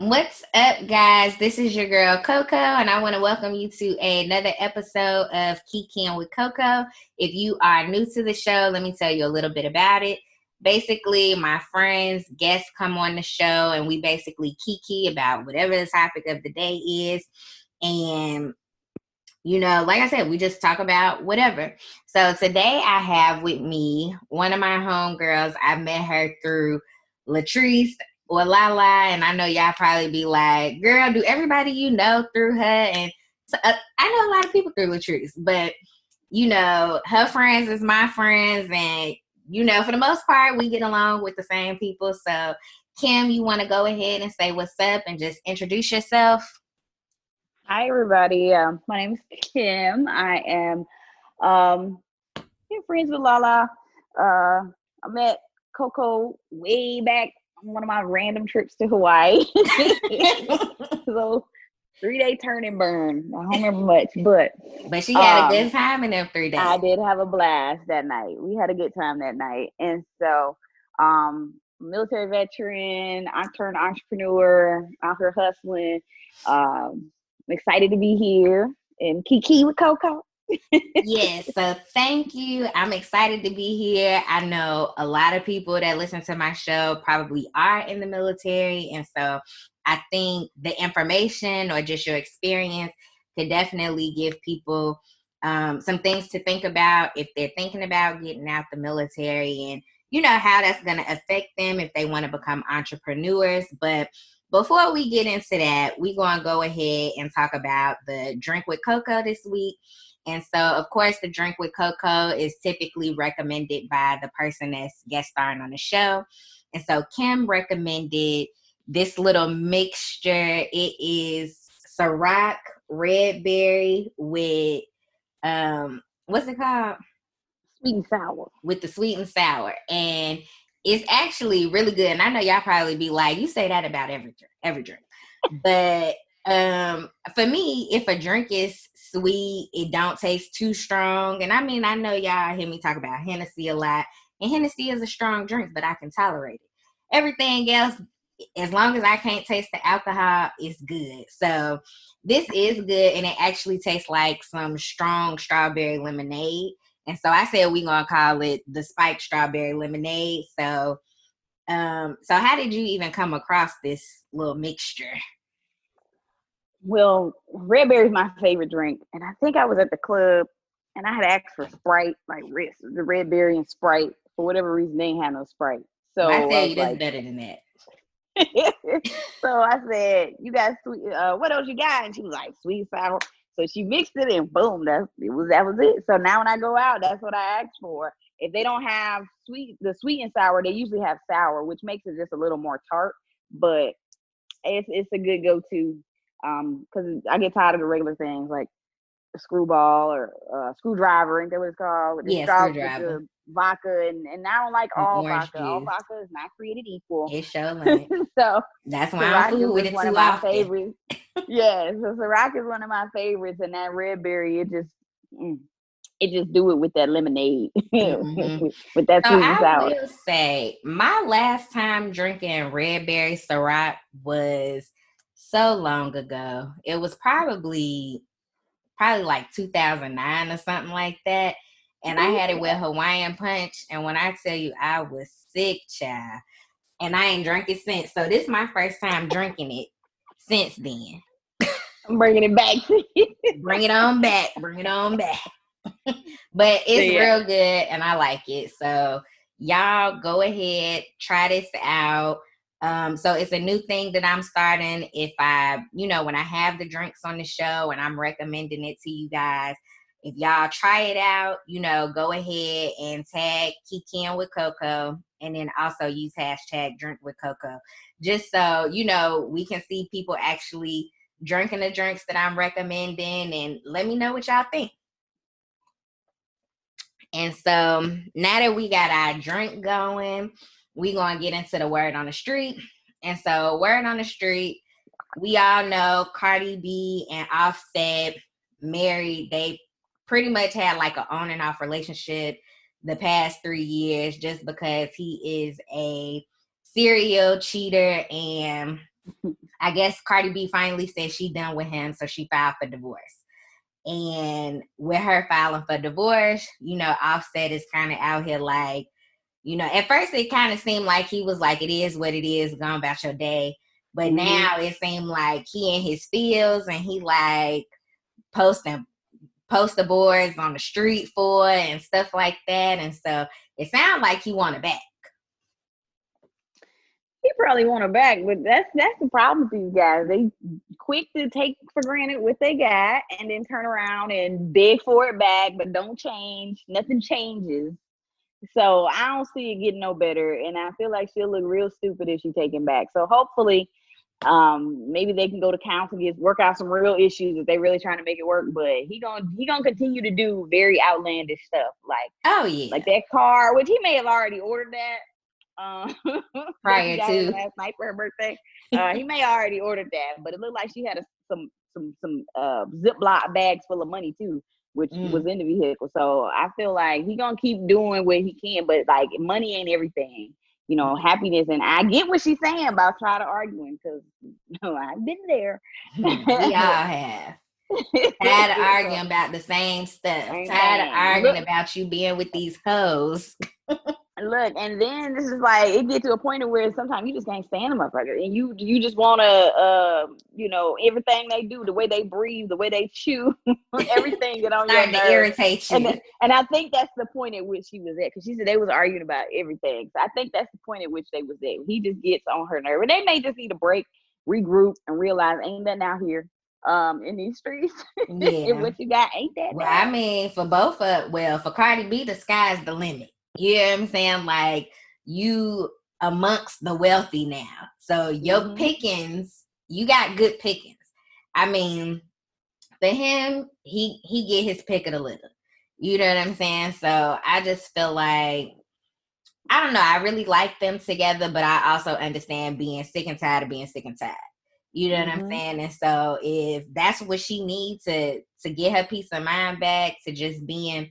What's up, guys? This is your girl Coco, and I want to welcome you to another episode of Kiki'ing with Coco. If you are new to the show, let me tell you a little bit about it. Basically, my friends, guests come on the show, and we basically kiki about whatever the topic of the day is. And, like I said, we just talk about whatever. So today I have with me one of my homegirls. I met her through Latrice or Lala, and I know y'all probably be like, girl, do everybody you know through her? And so, I know a lot of people through Latrice, but her friends is my friends, and for the most part, we get along with the same people. So, Kim, you want to go ahead and say what's up and just introduce yourself? Hi, everybody. My name is Kim. I am friends with Lala. I met Coco way back on one of my random trips to Hawaii. So 3-day turn and burn. I don't remember much, but she had a good time in them 3 days. I did have a blast that night. We had a good time that night, and so military veteran, I turned entrepreneur, out here hustling. I'm excited to be here and Kiki with Coco. Yes, so thank you. I'm excited to be here. I know a lot of people that listen to my show probably are in the military, and so I think the information or just your experience could definitely give people some things to think about if they're thinking about getting out the military, and how that's going to affect them if they want to become entrepreneurs. But before we get into that, we're going to go ahead and talk about the Drink with Coco this week. And so, of course, the Drink with Coco is typically recommended by the person that's guest starring on the show. And so Kim recommended this little mixture. It is Ciroc Red Berry with, what's it called? Sweet and sour. With the sweet and sour. And it's actually really good. And I know y'all probably be like, you say that about every drink. But for me, if a drink is sweet, it don't taste too strong. And I mean, I know y'all hear me talk about Hennessy a lot. And Hennessy is a strong drink, but I can tolerate it. Everything else, as long as I can't taste the alcohol, it's good. So this is good. And it actually tastes like some strong strawberry lemonade. And so I said we're going to call it the spiked strawberry lemonade. So how did you even come across this little mixture? Well, Red Berry is my favorite drink. And I think I was at the club and I had asked for Sprite, like the Red Berry and Sprite. For whatever reason, they ain't had no Sprite. So I tell you, that's better than that. So I said, you got sweet, what else you got? And she was like, sweet sour. So she mixed it and boom, that was it. So now when I go out, that's what I ask for. If they don't have the sweet and sour, they usually have sour, which makes it just a little more tart. But it's a good go-to because I get tired of the regular things like a screwball or screwdriver, ain't that what it's called? With the screwdriver. With the vodka, and I don't like all vodka. Juice. All vodka is not created equal. It's sure So that's why I fool with it one too of my often. favorites. Yeah, so Ciroc is one of my favorites, and that Red Berry, it just do it with that lemonade, mm-hmm. with that sweet and sour. I will say my last time drinking Red Berry Ciroc was so long ago. It was probably like 2009 or something like that. And I had it with Hawaiian Punch. And when I tell you I was sick, child, and I ain't drank it since. So this is my first time drinking it since then. I'm bringing it back. Bring it on back. Bring it on back. But it's real good and I like it. So y'all go ahead, try this out. So it's a new thing that I'm starting. If I, when I have the drinks on the show and I'm recommending it to you guys, if y'all try it out, go ahead and tag Kiki'ing with Coco, and then also use hashtag Drink with Coco, just so we can see people actually drinking the drinks that I'm recommending, and let me know what y'all think. And so now that we got our drink going, we're going to get into the word on the street. And so word on the street, we all know Cardi B and Offset married. They pretty much had like an on and off relationship the past 3 years just because he is a serial cheater and I guess Cardi B finally said she done with him, so she filed for divorce. And with her filing for divorce, Offset is kind of out here like, at first it kind of seemed like he was like, it is what it is, go about your day. But now it seemed like he in his feels and he like posting poster boards on the street for and stuff like that. And so it sounds like he want it back. He probably want her back, but that's the problem with these guys. They quick to take for granted what they got and then turn around and beg for it back, but don't change. Nothing changes. So I don't see it getting no better, and I feel like she'll look real stupid if she take him back. So hopefully, maybe they can go to council, work out some real issues if they really trying to make it work. But he gonna continue to do very outlandish stuff, like that car, which he may have already ordered that. Prior to last night for her birthday, he may already ordered that, but it looked like she had some Ziploc bags full of money too, which was in the vehicle. So I feel like he gonna keep doing what he can, but like money ain't everything. Happiness, and I get what she's saying about trying to arguing because I've been there. We all have. Tired of arguing about the same stuff. Tired of arguing about you being with these hoes. Look, and then this is like it gets to a point where sometimes you just can't stand them, motherfucker, and you just want to, everything they do, the way they breathe, the way they chew, everything get on your nerves. To irritate you. And I think that's the point at which she was at, because she said they was arguing about everything. So I think that's the point at which they was at. He just gets on her nerve, and they may just need a break, regroup, and realize ain't nothing out here in these streets. Yeah, what you got ain't that. Well, bad. I mean, for Cardi B, the sky's the limit. You know what I'm saying? Like, you amongst the wealthy now. So your pickings, you got good pickings. I mean, for him, he get his pick of the litter. You know what I'm saying? So I just feel like, I don't know, I really like them together, but I also understand being sick and tired of being sick and tired. You know what I'm saying? And so if that's what she needs to get her peace of mind back, to just being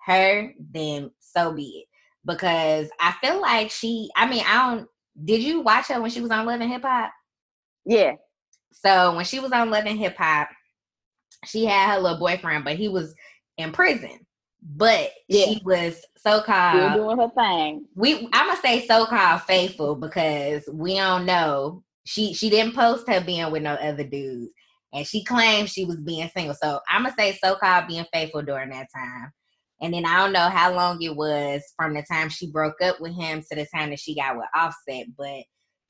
her, then so be it. Because I feel like did you watch her when she was on Love and Hip Hop? Yeah. So when she was on Love and Hip Hop, she had her little boyfriend, but he was in prison. But she was so-called doing her thing. I'm gonna say so-called faithful, because we don't know. She didn't post her being with no other dudes, and she claimed she was being single. So I'm gonna say so-called being faithful during that time. And then I don't know how long it was from the time she broke up with him to the time that she got with Offset. But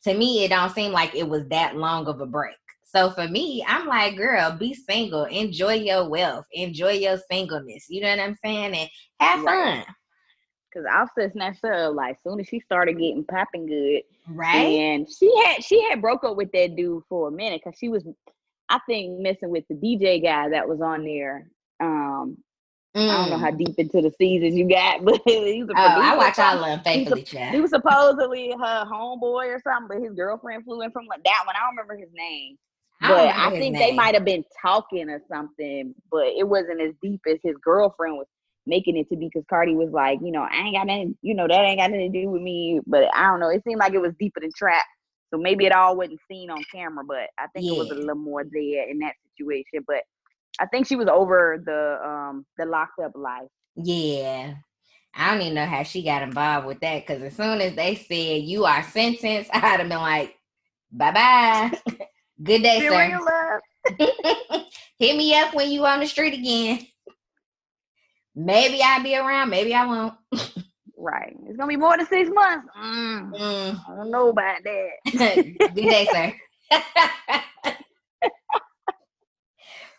to me, it don't seem like it was that long of a break. So for me, I'm like, girl, be single. Enjoy your wealth. Enjoy your singleness. You know what I'm saying? And have fun. Because Offset snatched her up like soon as she started getting popping good. Right. And she had broke up with that dude for a minute because she was, I think, messing with the DJ guy that was on there. I don't know how deep into the seasons you got, but he was a producer. I watch all of them faithfully, Chad. He was supposedly her homeboy or something, but his girlfriend flew in from that one. I don't remember his name. But I think they might have been talking or something, but it wasn't as deep as his girlfriend was making it to be, because Cardi was like, I ain't got nothing, that ain't got nothing to do with me. But I don't know. It seemed like it was deeper than trap. So maybe it all wasn't seen on camera, but I think it was a little more there in that situation. But I think she was over the locked up life. Yeah. I don't even know how she got involved with that, because as soon as they said you are sentenced, I'd have been like, bye-bye. Good day, sir. Hit me up when you on the street again. Maybe I'll be around. Maybe I won't. Right. It's going to be more than 6 months. I don't know about that. Good day, sir.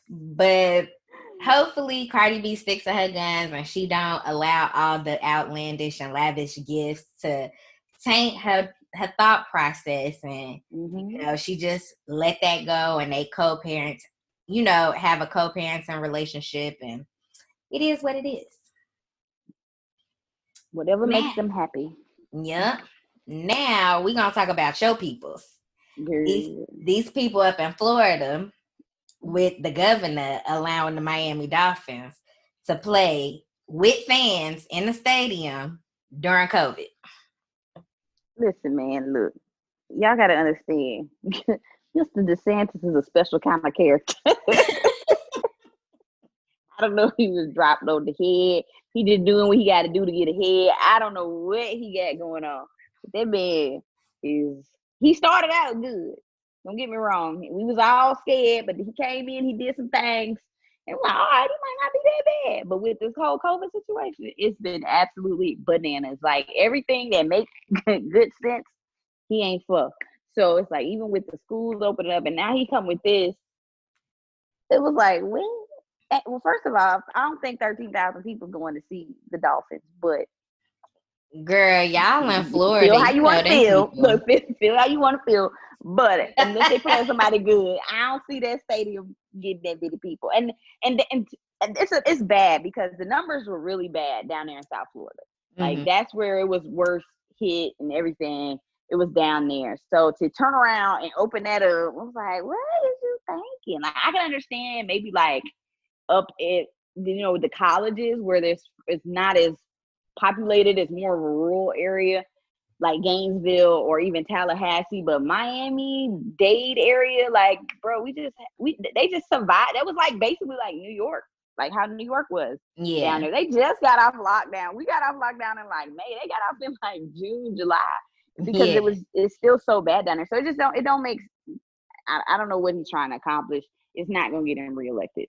But hopefully Cardi B sticks to her guns and she don't allow all the outlandish and lavish gifts to taint her thought process, and she just let that go, and they co-parent, have a co-parenting relationship, and it is what it is. Whatever makes them happy. Yep. Now we're gonna talk about your peoples. These people up in Florida, with the governor allowing the Miami Dolphins to play with fans in the stadium during COVID. Listen, man, look. y'all gotta understand. Mr. DeSantis is a special kind of character. I don't know if he was dropped on the head. He just doing what he got to do to get ahead. I don't know what he got going on. But that man he started out good. Don't get me wrong. We was all scared, but he came in, he did some things. And we're like, all right, he might not be that bad. But with this whole COVID situation, it's been absolutely bananas. Like everything that makes good sense, he ain't for. So it's like even with the schools opening up and now he come with this, it was like, well, first of all, I don't think 13,000 people going to see the Dolphins, but girl, y'all in feel Florida, how you want to them feel. people. Look, feel how you want to feel. But unless they play somebody good, I don't see that stadium getting that many people. And it's bad because the numbers were really bad down there in South Florida. Like that's where it was worse hit and everything. It was down there. So to turn around and open that up, I was like, what is you thinking? Like I can understand maybe like up at the colleges where it's not as populated, it's more of a rural area like Gainesville or even Tallahassee, but Miami, Dade area, like bro, they just survived. That was like basically like New York, like how New York was down there. They just got off lockdown. We got off lockdown in like May. They got off in like June, July because it's still so bad down there. So it don't make. I don't know what he's trying to accomplish. It's not gonna get him reelected.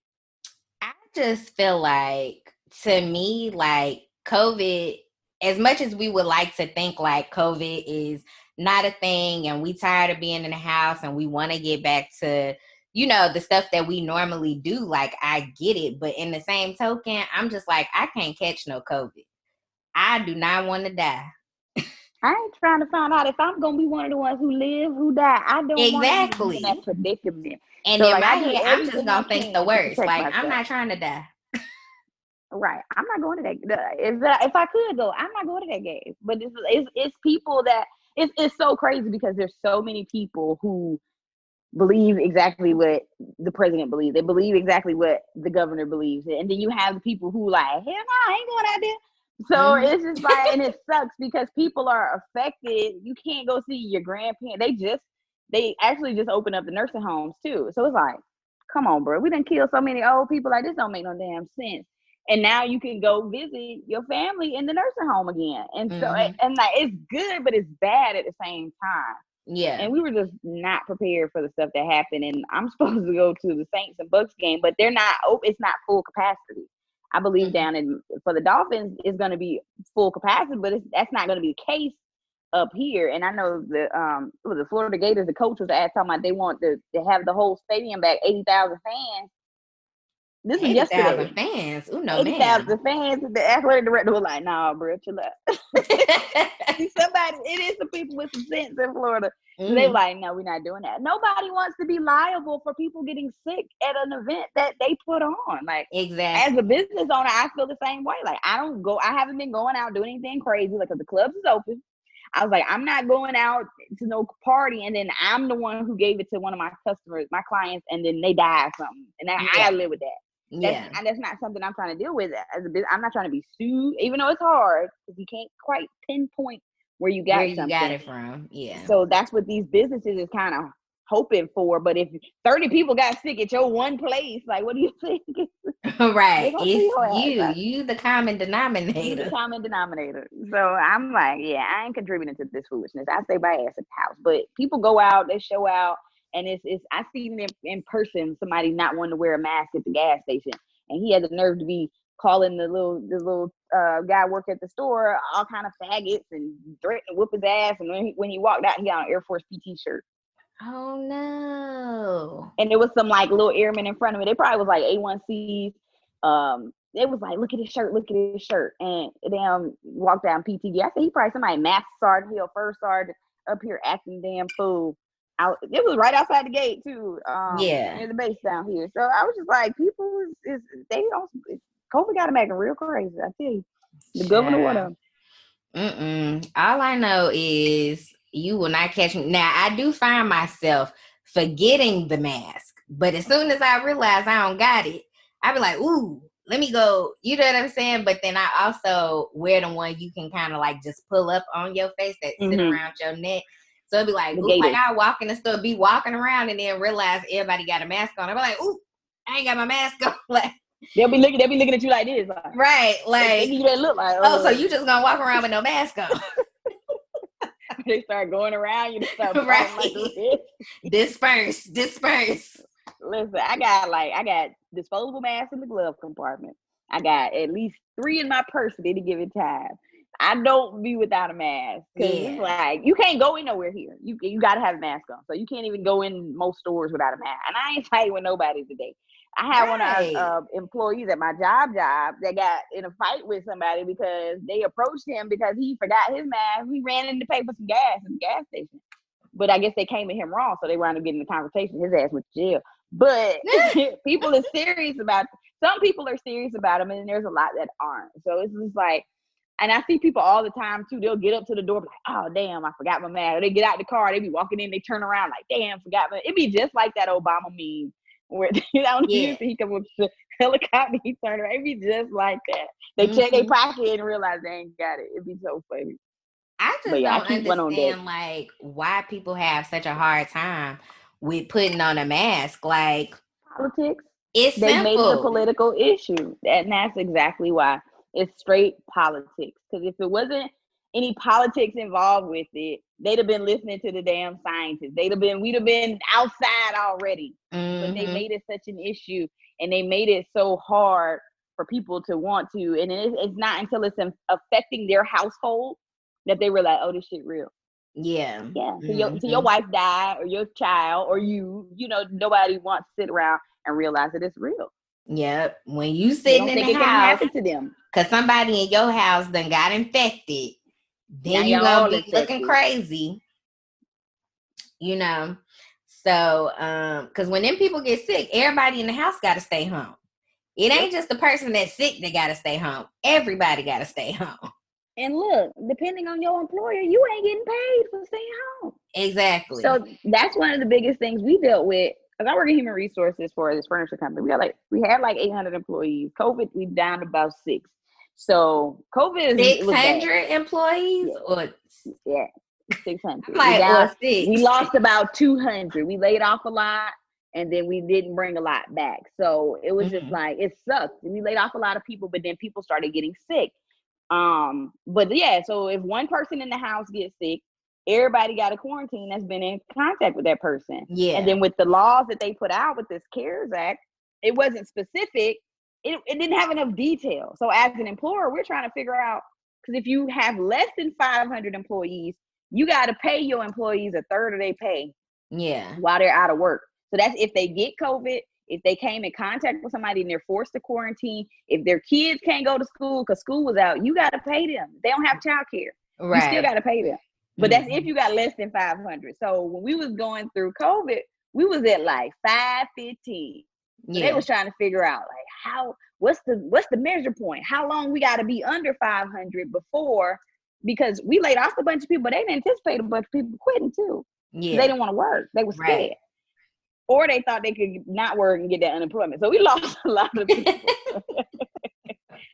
I just feel like, to me, like COVID, as much as we would like to think like COVID is not a thing and we tired of being in the house and we want to get back to, the stuff that we normally do, like I get it. But in the same token, I'm just like, I can't catch no COVID. I do not want to die. I ain't trying to find out if I'm gonna be one of the ones who live, who die. I don't want to be in that predicament. And so in like my I do head, I'm just gonna think the worst. Like myself. I'm not trying to die. Right, I'm not going to that. If I could go, I'm not going to that game. But it's people that it's so crazy because there's so many people who believe exactly what the president believes. They believe exactly what the governor believes, and then you have the people who like, hell no, I ain't going out there. So it's just like, and it sucks because people are affected. You can't go see your grandparents. They actually just opened up the nursing homes too. So it's like, come on, bro. We done killed so many old people. Like this don't make no damn sense. And now you can go visit your family in the nursing home again. And so, and like, it's good, but it's bad at the same time. Yeah. And we were just not prepared for the stuff that happened. And I'm supposed to go to the Saints and Bucks game, but they're not, it's not full capacity. I believe for the Dolphins, it's going to be full capacity, but that's not going to be the case up here. And I know the Florida Gators, the coach was talking about they want to have the whole stadium back, 80,000 fans. This is yesterday. 80,000 fans. Ooh, no, 80,000 fans. The athletic director was like, "Nah, bro, chill out." It is some people with some sense in Florida. So they're like, "No, we're not doing that." Nobody wants to be liable for people getting sick at an event that they put on. Like, exactly. As a business owner, I feel the same way. Like, I haven't been going out doing anything crazy. Like, 'cause the clubs is open. I was like, I'm not going out to no party, and then I'm the one who gave it to one of my customers, my clients, and then they die or something, and I gotta live with that. That's not something I'm trying to deal with as a business. I'm not trying to be sued, even though it's hard because you can't quite pinpoint where you got it from. Yeah. So that's what these businesses is kind of hoping for. But if 30 people got sick at your one place, like, what do you think? Right. It's you the common denominator. You the common denominator. So I'm like, yeah, I ain't contributing to this foolishness. I stay my ass at the house. But people go out, they show out. And I seen them in person, somebody not wanting to wear a mask at the gas station. And he had the nerve to be calling the little guy work at the store all kind of faggots and threatening to whoop his ass. And when he walked out, he had an Air Force PT shirt. Oh, no. And there was some like little airmen in front of me. They probably was like A1Cs. It was like, look at his shirt, look at his shirt. And then walked down PTV. I said, he probably somebody master sergeant, first sergeant up here acting damn fool. It was right outside the gate too. Near the base down here. So I was just like, people COVID got them acting real crazy. I tell you, the governor one of them. All I know is you will not catch me. Now I do find myself forgetting the mask, but as soon as I realize I don't got it, I be like, ooh, let me go. You know what I'm saying? But then I also wear the one you can kind of like just pull up on your face that sit around your neck. So it'd be like, ooh, like I walk in the store, be walking around and then realize everybody got a mask on. I'd be like, ooh, I ain't got my mask on. Like, they'll be looking at you like this. Like, right. Like, they look like, oh, so you just gonna walk around with no mask on. They start going around, you start right. like this. Disperse. Listen, I got disposable masks in the glove compartment. I got at least 3 in my purse at any given time. I don't be without a mask because it's like you can't go in nowhere here. You got to have a mask on, so you can't even go in most stores without a mask. And I ain't fighting with nobody today. I had one of our employees at my job that got in a fight with somebody because they approached him because he forgot his mask. We ran in to pay for some gas at the gas station, but I guess they came at him wrong, so they wound up getting the conversation. His ass went to jail. But people are serious about. Some people are serious about them, and there's a lot that aren't. So it's just like. And I see people all the time too. They'll get up to the door, like, "Oh damn, I forgot my mask." Or they get out the car, they be walking in, they turn around, like, "Damn, forgot my." It be just like that Obama meme where he come up to the helicopter, he turn around. It be just like that. They check their pocket and realize they ain't got it. It'd be so funny. I just don't understand like why people have such a hard time with putting on a mask. Like politics. It's they simple. Made it a political issue, and that's exactly why. It's straight politics. Because if it wasn't any politics involved with it, they'd have been listening to the damn scientists. We'd have been outside already. But they made it such an issue, and they made it so hard for people to want to. And it's not until it's affecting their household that they realize, oh, this shit real. Yeah. So your wife died, or your child, or nobody wants to sit around and realize that it's real. Yep. When you sitting in the house, happen to them because somebody in your house done got infected, then you gonna be looking crazy. So because when them people get sick, everybody in the house got to stay home. It ain't just the person that's sick that got to stay home. Everybody got to stay home. And look, depending on your employer, you ain't getting paid for staying home. Exactly. So that's one of the biggest things we dealt with. Because I work in human resources for this furniture company. We had like 800 employees. COVID, we down to about 6. So COVID is 600 employees, yeah, 600. Like, we lost about 200. We laid off a lot, and then we didn't bring a lot back. So it was just like it sucked. We laid off a lot of people, but then people started getting sick. But yeah, so if one person in the house gets sick, everybody got a quarantine that's been in contact with that person. Yeah. And then with the laws that they put out with this CARES Act, it wasn't specific. It didn't have enough detail. So as an employer, we're trying to figure out, because if you have less than 500 employees, you got to pay your employees a third of their pay. Yeah. While they're out of work. So that's if they get COVID, if they came in contact with somebody and they're forced to quarantine, if their kids can't go to school because school was out, you got to pay them. They don't have childcare. Right. You still got to pay them. But that's if you got less than 500. So when we was going through COVID, we was at like 515. So they was trying to figure out like what's the measure point? How long we got to be under 500 before? Because we laid off a bunch of people, but they didn't anticipate a bunch of people quitting too. Yeah. They didn't want to work. They were scared. Right. Or they thought they could not work and get that unemployment. So we lost a lot of people.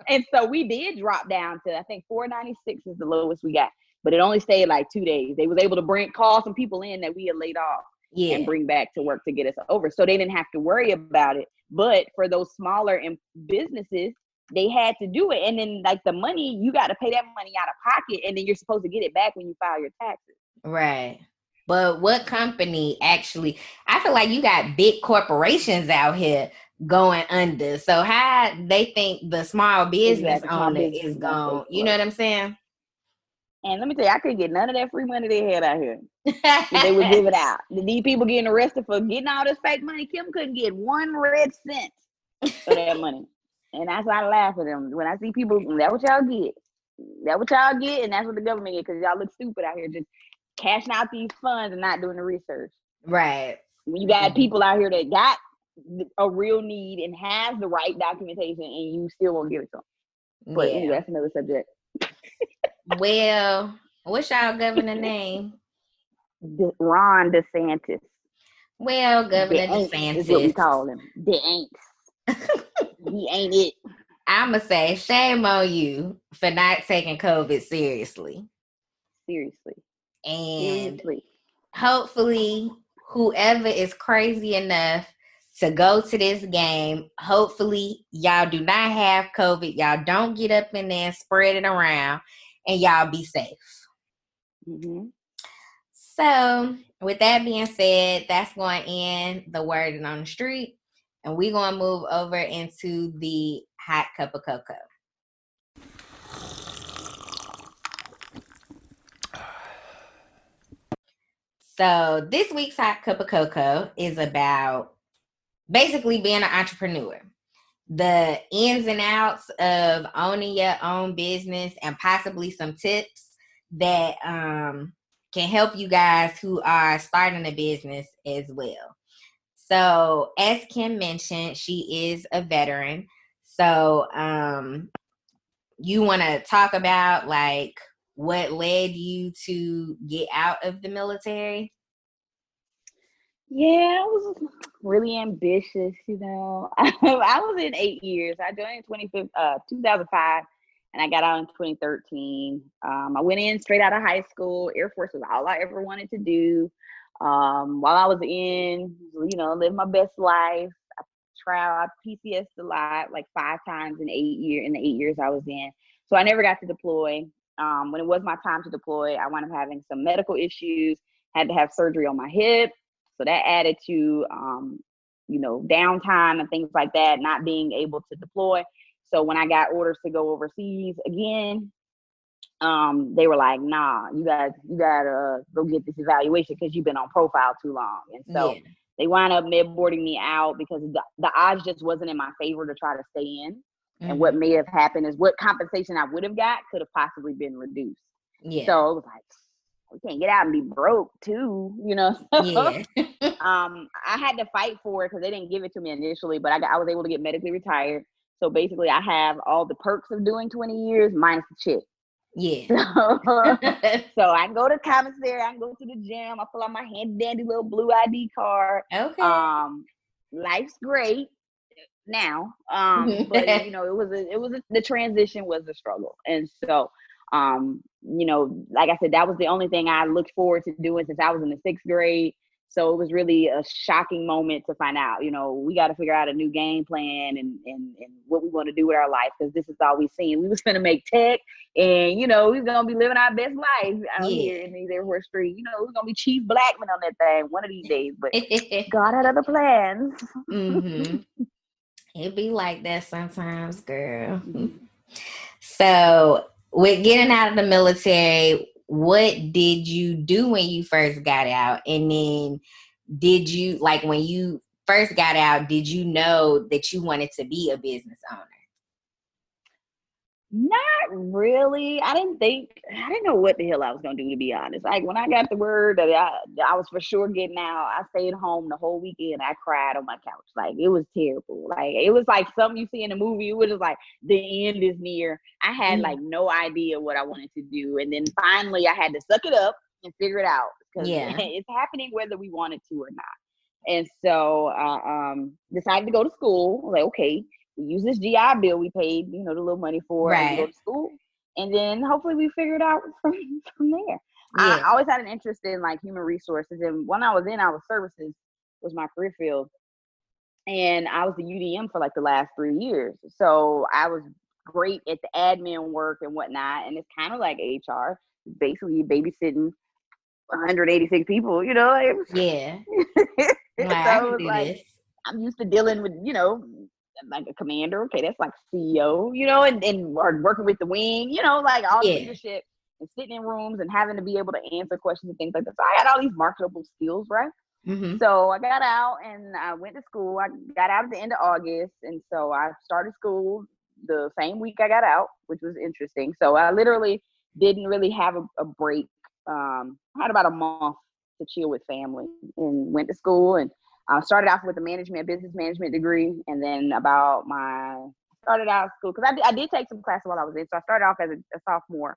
And so we did drop down to, I think 496 is the lowest we got. But it only stayed like 2 days. They was able to call some people in that we had laid off and bring back to work to get us over. So they didn't have to worry about it. But for those smaller businesses, they had to do it. And then like the money, you got to pay that money out of pocket. And then you're supposed to get it back when you file your taxes. Right. But what company actually, I feel like you got big corporations out here going under. So how they think the small business owner is gone. You know what I'm saying? And let me tell you, I couldn't get none of that free money they had out here. They would give it out. These people getting arrested for getting all this fake money. Kim couldn't get 1 red cent for that money. And that's why I laugh at them. When I see people, that's what y'all get. That's what y'all get, and that's what the government get, because y'all look stupid out here just cashing out these funds and not doing the research. Right. When you got people out here that got a real need and has the right documentation, and you still won't give it to them. But anyway, that's another subject. Well, what's y'all governor name? Ron DeSantis. Well, Governor DeSantis is what we call him. The ain't. He ain't it. I'ma say shame on you for not taking COVID seriously. Seriously. And hopefully whoever is crazy enough to go to this game, hopefully y'all do not have COVID. Y'all don't get up in there and spread it around, and y'all be safe. Mm-hmm. So, with that being said, that's going to end the wording on the street, and we're going to move over into the hot cup of cocoa. So, this week's hot cup of cocoa is about basically being an entrepreneur, the ins and outs of owning your own business, and possibly some tips that can help you guys who are starting a business as well. So, as Kim mentioned, she is a veteran. So, you want to talk about like what led you to get out of the military? Yeah, I was really ambitious, you know. I was in 8 years. I joined in 2005, and I got out in 2013. I went in straight out of high school. Air Force was all I ever wanted to do. While I was in, you know, live my best life. I traveled, I PCSed a lot, like 5 times in the 8 years I was in. So I never got to deploy. When it was my time to deploy, I wound up having some medical issues, had to have surgery on my hip. So that added to, you know, downtime and things like that, not being able to deploy. So when I got orders to go overseas again, they were like, nah, you gotta go get this evaluation because you've been on profile too long. And so they wound up boarding me out because the odds just wasn't in my favor to try to stay in. Mm-hmm. And what may have happened is what compensation I would have got could have possibly been reduced. Yeah. So it was like, we can't get out and be broke too, you know? Yeah. I had to fight for it because they didn't give it to me initially, but I was able to get medically retired. So basically I have all the perks of doing 20 years minus the check. Yeah. So I can go to commissary, I can go to the gym, I pull out my handy dandy little blue ID card. Okay. Life's great now. But you know, the transition was a struggle. And so you know, like I said, that was the only thing I looked forward to doing since I was in the 6th grade. So it was really a shocking moment to find out, you know, we got to figure out a new game plan and what we want to do with our life, because this is all we've seen. We was going to make tech, and, you know, we was going to be living our best life out here in these Air Force Street. You know, we're going to be Chief Blackman on that thing one of these days, but God had other plans. Mm-hmm. It be like that sometimes, girl. So with getting out of the military, what did you do when you first got out? And then did you, like when you first got out, did you know that you wanted to be a business owner? Not really. I didn't know what the hell I was going to do, to be honest. Like when I got the word that I was for sure getting out, I stayed home the whole weekend. I cried on my couch. Like it was terrible. Like it was like something you see in a movie. It was just like the end is near. I had like no idea what I wanted to do. And then finally I had to suck it up and figure it out, because it's happening whether we wanted to or not. And so decided to go to school. Like, okay, we use this GI Bill we paid, you know, the little money for, and go to school. And then hopefully we figure it out from there. Yeah. I always had an interest in like human resources. And when I was in our services was my career field. And I was the UDM for like the last 3 years. So I was great at the admin work and whatnot. And it's kind of like HR, basically babysitting 186 people, you know? It was, so it was like, I'm used to dealing with, you know, like a commander, okay, that's like CEO, you know, and or working with the wing, you know, like all the leadership and sitting in rooms and having to be able to answer questions and things like that. So I had all these marketable skills, right? Mm-hmm. So I got out and I went to school. I got out at the end of August, and so I started school the same week I got out, which was interesting. So I literally didn't really have a break. I had about a month to chill with family and went to school, and I started off with a business management degree, and then started out of school, because I did take some classes while I was in. So I started off as a sophomore,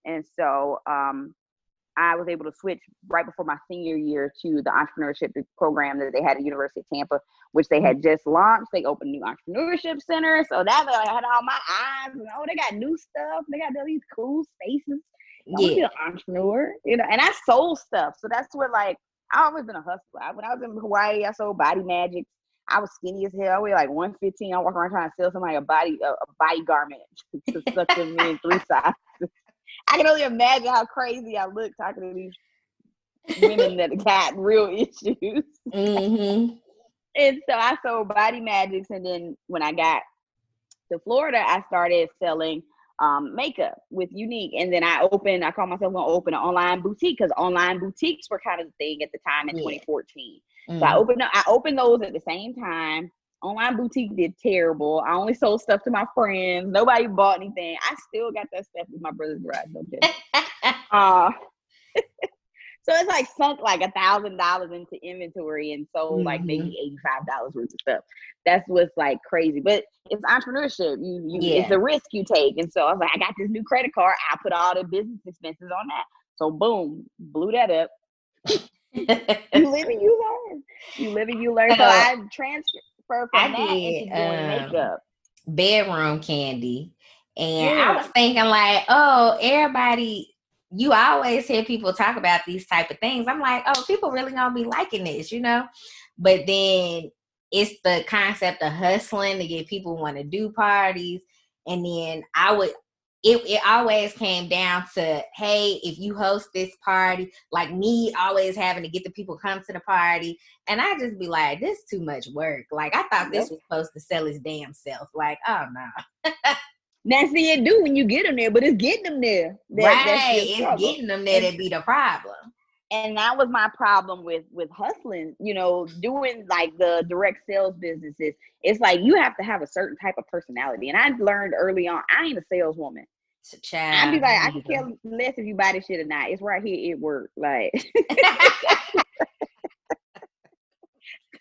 and so I was able to switch right before my senior year to the entrepreneurship program that they had at University of Tampa, which they had just launched. They opened a new entrepreneurship center, so that I had all my eyes. And, they got new stuff. They got all these cool spaces. I want to Yeah. be an entrepreneur, and I sold stuff. So that's what, like, I've always been a hustler. When I was in Hawaii, I sold body magics. I was skinny as hell. I weighed like 115. I walk around trying to sell somebody a body garment to suck them in 3 sizes. I can only imagine how crazy I look talking to these women that got real issues. Mm-hmm. And so I sold body magics, and then when I got to Florida, I started selling makeup with Unique, and then I called myself going to open an online boutique, because online boutiques were kind of the thing at the time in 2014. Mm-hmm. So I opened those at the same time. Online boutique did terrible. I only sold stuff to my friends. Nobody bought anything. I still got that stuff in my brother's garage. So it's like sunk like $1,000 into inventory and sold like maybe $85 worth of stuff. That's what's like crazy. But it's entrepreneurship. It's a risk you take. And so I was like, I got this new credit card. I put all the business expenses on that. So boom, blew that up. You live and you learn. You live and you learn. So I transferred from that into doing makeup. Bedroom candy. And I was thinking like, oh, everybody, you always hear people talk about these type of things. I'm like, oh, people really gonna be liking this, But then it's the concept of hustling to get people want to do parties. And then it always came down to, hey, if you host this party, like me always having to get the people come to the party. And I just be like, this is too much work. Like, I thought this was supposed to sell its damn self. Like, oh, no. That's the it do when you get them there, but it's getting them there. It's getting them there that be the problem. And that was my problem with hustling, doing like the direct sales businesses. It's like you have to have a certain type of personality. And I learned early on, I ain't a saleswoman. I'd be like, I can care less if you buy this shit or not. It's right here at work. Like,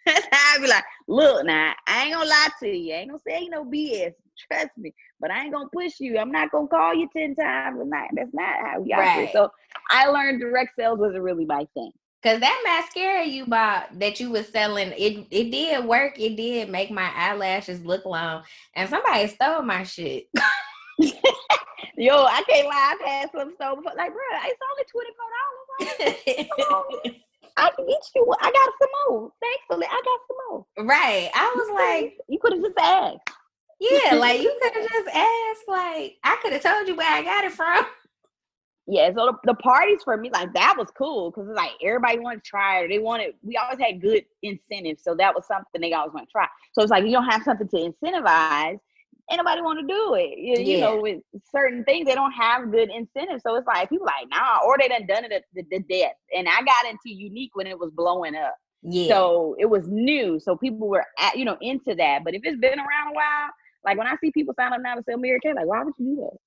that's how I be like, look, now, I ain't gonna lie to you. I ain't gonna say no BS. Trust me. But I ain't gonna push you. I'm not gonna call you 10 times a night. That's not how we operate. So I learned direct sales wasn't really my thing. Cause that mascara you bought that you was selling, it did work. It did make my eyelashes look long. And somebody stole my shit. Yo, I can't lie. I've had some stolen before. Like, bro, it's only $24. I can get you. I got some more. Thankfully, I got some more. Right. I was like, you could have just asked. Yeah, like you could have just asked. Like, I could have told you where I got it from. Yeah, so the parties for me, like, that was cool because it's like everybody wanted to try it. We always had good incentives. So that was something they always want to try. So it's like you don't have something to incentivize. Ain't nobody want to do it. You know, with certain things, they don't have good incentives. So it's like people like, nah, or they done it the death. And I got into Unique when it was blowing up. Yeah. So it was new. So people were into that. But if it's been around a while, like when I see people sign up now to sell Mary Kay, like, why would you do that?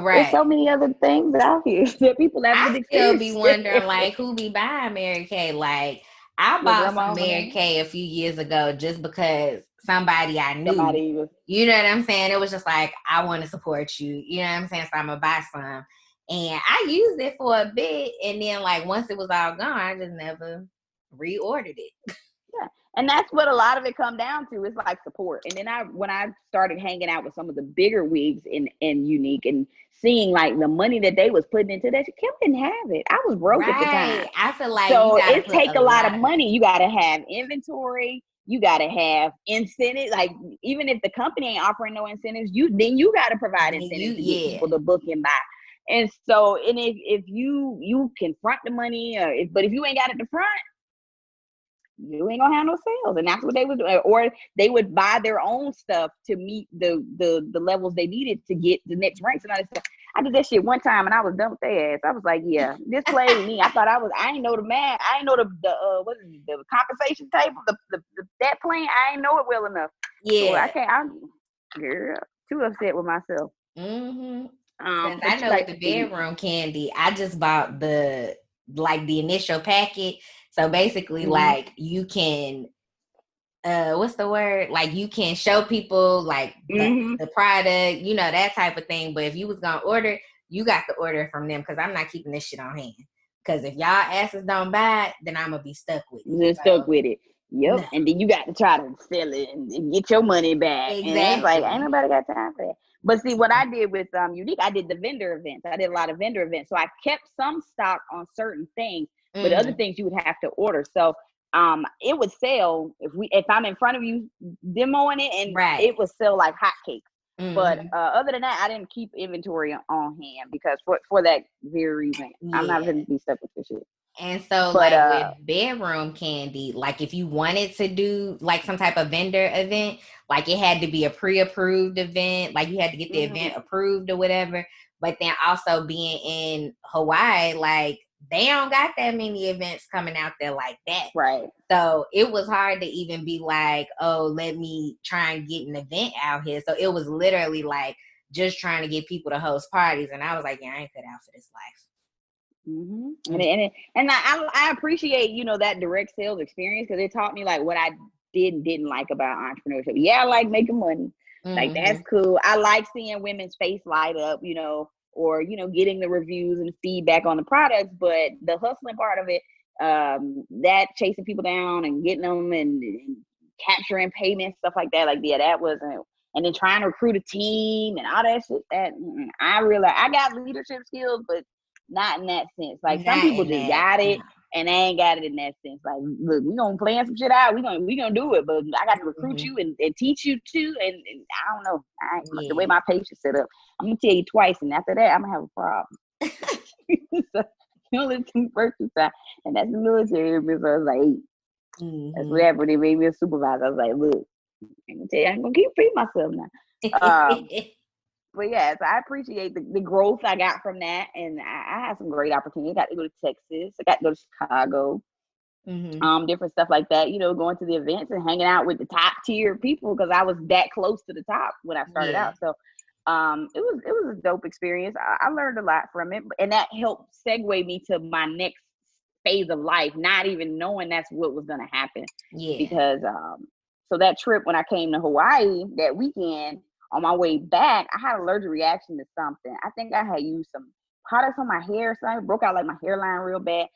Right. There's so many other things out here that people have I still be wondering, like, who be buying Mary Kay? Like, I bought some Mary Kay a few years ago just because somebody I knew. You know what I'm saying? It was just like, I want to support you. You know what I'm saying? So I'm going to buy some. And I used it for a bit. And then, like, once it was all gone, I just never reordered it. Yeah. And that's what a lot of it come down to. It's like support. And then when I started hanging out with some of the bigger wigs in Unique and seeing like the money that they was putting into that, Kim didn't have it. I was broke at the time. I feel like so it take a lot of money. You got to have inventory. You got to have incentives. Like even if the company ain't offering no incentives, you got to provide incentives to get people to book and buy. And so, and if you can front the money, but if you ain't got it to front, you ain't gonna have no sales. And that's what they would do. Or they would buy their own stuff to meet the levels they needed to get the next ranks and all that stuff. I did that shit one time and I was done with their ass. I was like, yeah, this played me. I ain't know the math. I ain't know the compensation table, that plan. I ain't know it well enough. Yeah. So I'm too upset with myself. Mm-hmm. I know with the bedroom candy, I just bought the initial packet. So basically, like you can, what's the word? Like you can show people like the product, that type of thing. But if you was gonna order, you got to order from them because I'm not keeping this shit on hand. Because if y'all asses don't buy it, then I'm gonna be stuck with it. You're stuck with it. Yep. No. And then you got to try to sell it and get your money back. Exactly. And it's like ain't nobody got time for that. But see, what I did with Unique, I did the vendor events. I did a lot of vendor events. So I kept some stock on certain things, but other things you would have to order. So it would sell if I'm in front of you demoing it, and it would sell like hotcakes. But other than that, I didn't keep inventory on hand because for that very reason, I'm not going to be stuck with this shit. And so, like with bedroom candy, like if you wanted to do like some type of vendor event, like it had to be a pre-approved event, like you had to get the event approved or whatever. But then also being in Hawaii, like they don't got that many events coming out there like that. Right. So it was hard to even be like, oh, let me try and get an event out here. So it was literally like just trying to get people to host parties. And I was like, yeah, I ain't cut out for this life. And I appreciate, you know, that direct sales experience because it taught me like what I didn't like about entrepreneurship. Yeah, I like making money. Like that's cool. I like seeing women's face light up, you know, or, you know, getting the reviews and feedback on the products. But the hustling part of it, that chasing people down and getting them and capturing payments, stuff like that. Like, yeah, that wasn't. And then trying to recruit a team and all that shit. That I realized I got leadership skills, but not in that sense. Like some people just got it and they ain't got it in that sense. Like, look, we gonna plan some shit out. We gonna do it, but I got to recruit you and teach you too. And I don't know. The way my page is set up, I'm gonna tell you twice, and after that, I'm gonna have a problem. So, you only live the first time, and that's the military. So I was like, that's what happened. They made me a supervisor. I was like, look, I'm gonna tell you, I'm gonna keep feeding myself now. But yeah, so I appreciate the growth I got from that, and I had some great opportunities. I got to go to Texas, I got to go to Chicago, different stuff like that. You know, going to the events and hanging out with the top tier people because I was that close to the top when I started out. So it was a dope experience. I learned a lot from it, and that helped segue me to my next phase of life, not even knowing that's what was going to happen. Because so that trip when I came to Hawaii that weekend. On my way back, I had an allergic reaction to something. I think I had used some products on my hair, so I broke out like my hairline real bad.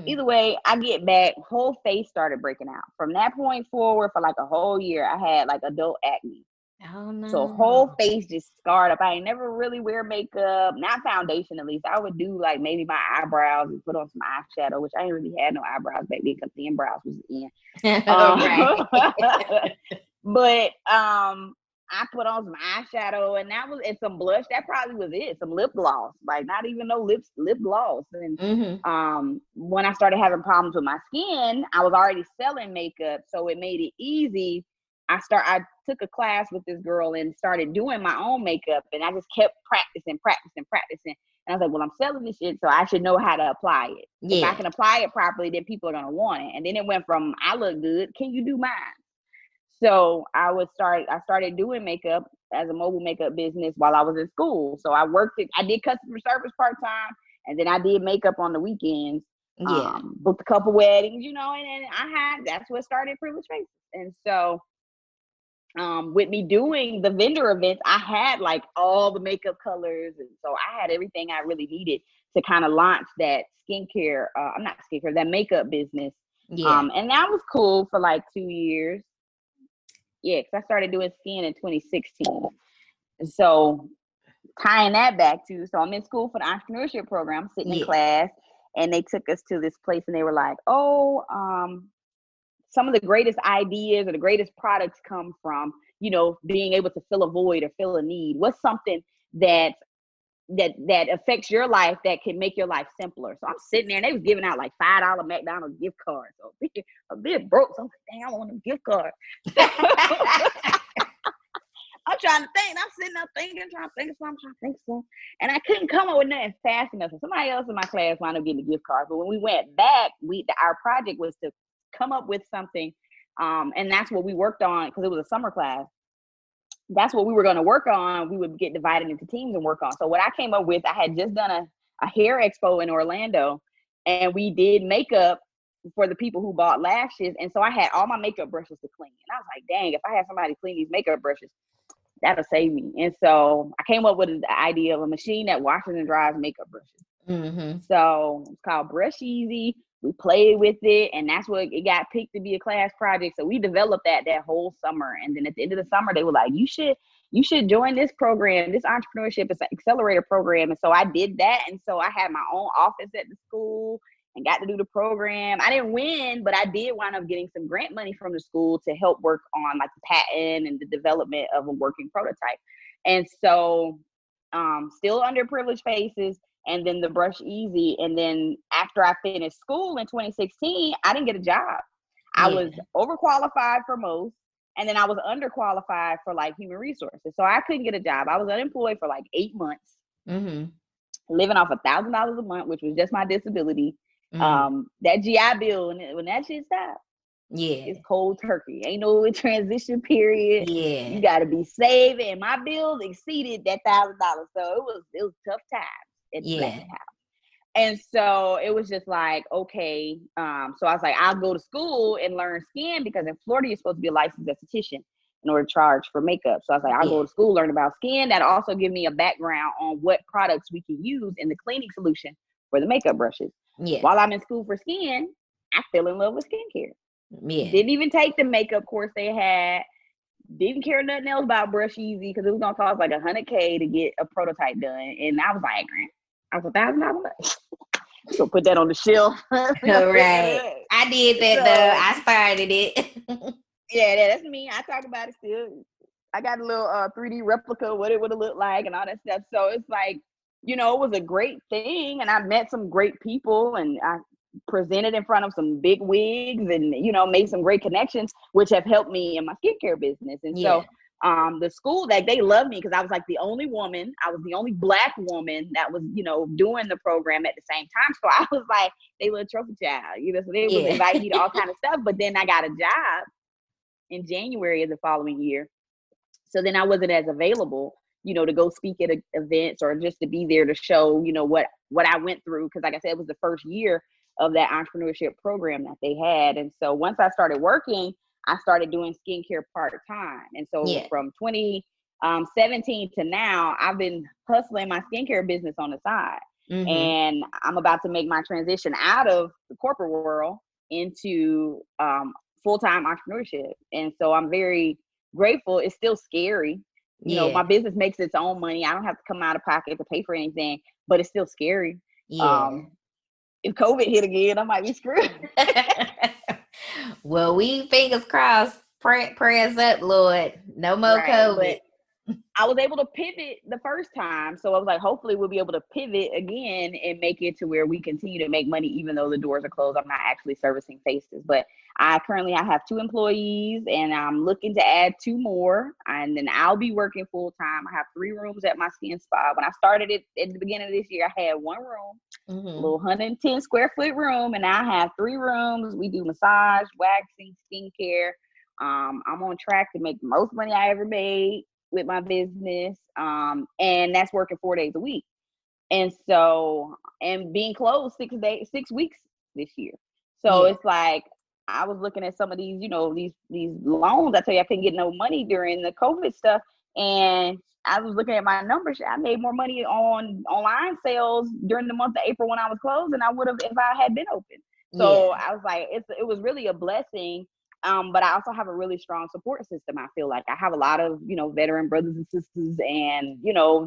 Either way, I get back, whole face started breaking out. From that point forward, for like a whole year, I had like adult acne. Oh no! So whole face just scarred up. I ain't never really wear makeup, not foundation at least. I would do like maybe my eyebrows and put on some eyeshadow, which I ain't really had no eyebrows back then because the brows was in. But I put on some eyeshadow and some blush. That probably was it. Some lip gloss, like not even no lip gloss. And when I started having problems with my skin, I was already selling makeup, so it made it easy. I took a class with this girl and started doing my own makeup, and I just kept practicing. And I was like, well, I'm selling this shit, so I should know how to apply it. If I can apply it properly, then people are gonna want it. And then it went from I look good, can you do mine? So I started doing makeup as a mobile makeup business while I was in school. So I did customer service part-time, and then I did makeup on the weekends. Booked a couple weddings, you know, and that's what started Privileged Faces. And so with me doing the vendor events, I had like all the makeup colors. And so I had everything I really needed to kind of launch that that makeup business. And that was cool for like 2 years. Yeah, because I started doing skin in 2016. So tying that back so I'm in school for the entrepreneurship program, sitting in class, and they took us to this place and they were like, some of the greatest ideas or the greatest products come from, you know, being able to fill a void or fill a need. What's something that affects your life that can make your life simpler? So I'm sitting there and they was giving out like $5 McDonald's gift cards. So a bit broke. So I'm like, dang, I want a gift card. I'm trying to think. I'm sitting there trying to think so. And I couldn't come up with nothing fast enough. So somebody else in my class wound up getting a gift card. But when we went back, our project was to come up with something. And that's what we worked on because it was a summer class. That's what we were going to work on. We would get divided into teams and work on. So what I came up with, I had just done a hair expo in Orlando, and we did makeup for the people who bought lashes. And so I had all my makeup brushes to clean. And I was like, dang, if I had somebody clean these makeup brushes, that'll save me. And so I came up with the idea of a machine that washes and dries makeup brushes. So it's called Brush Easy. We played with it, and that's what it got picked to be a class project. So we developed that whole summer. And then at the end of the summer, they were like, you should you should join this program. This entrepreneurship is an accelerator program. And so I did that. And so I had my own office at the school and got to do the program. I didn't win, but I did wind up getting some grant money from the school to help work on like the patent and the development of a working prototype. And so still underprivileged faces, and then the Brush Easy. And then after I finished school in 2016, I didn't get a job. I was overqualified for most, and then I was underqualified for like human resources. So I couldn't get a job. I was unemployed for like 8 months, living off $1,000 a month, which was just my disability. That GI Bill, when that shit stopped, it's cold turkey. Ain't no transition period. You got to be saving. And my bills exceeded that $1,000, so it was tough times at the Black house. And so it was just like, okay. So I was like, I'll go to school and learn skin, because in Florida you're supposed to be a licensed esthetician in order to charge for makeup. So I was like, I'll go to school, learn about skin. That'll also give me a background on what products we can use in the cleaning solution for the makeup brushes. While I'm in school for skin, I fell in love with skincare. Didn't even take the makeup course they had. Didn't care nothing else about Brush Easy, because it was gonna cost like $100K to get a prototype done. And I was like, I was $1,000. So put that on the shelf. Right. I did that though. I started it. Yeah, that's me. I talk about it still. I got a little 3D replica of what it would have looked like and all that stuff. So it's like, it was a great thing, and I met some great people, and I presented in front of some big wigs, and made some great connections, which have helped me in my skincare business. And so the school, that they loved me, because I was like the only woman. I was the only Black woman that was doing the program at the same time. So I was like they little trophy child, so they would invite me to all kind of stuff. But then I got a job in January of the following year, so then I wasn't as available to go speak at events, or just to be there to show what I went through, because like I said, it was the first year of that entrepreneurship program that they had. And so once I started working, I started doing skincare part-time. And so from 2017 to now, I've been hustling my skincare business on the side. And I'm about to make my transition out of the corporate world into full-time entrepreneurship. And so I'm very grateful. It's still scary. My business makes its own money. I don't have to come out of pocket to pay for anything, but it's still scary. If COVID hit again, I might be screwed. Well, we fingers crossed, prayers up, Lord. No more COVID. But I was able to pivot the first time. So I was like, hopefully we'll be able to pivot again and make it to where we continue to make money, even though the doors are closed. I'm not actually servicing faces, but I have 2 employees, and I'm looking to add 2 more. And then I'll be working full time. I have 3 rooms at my skin spa. When I started it at the beginning of this year, I had 1 room, a little 110 square foot room, and now I have 3 rooms. We do massage, waxing, skincare. I'm on track to make the most money I ever made with my business. And that's working 4 days a week. And so, and being closed 6 weeks this year. So it's like, I was looking at some of these, these loans. I tell you, I couldn't get no money during the COVID stuff. And I was looking at my numbers. I made more money on online sales during the month of April when I was closed than I would have if I had been open. So I was like, it was really a blessing. But I also have a really strong support system. I feel like I have a lot of, veteran brothers and sisters, and,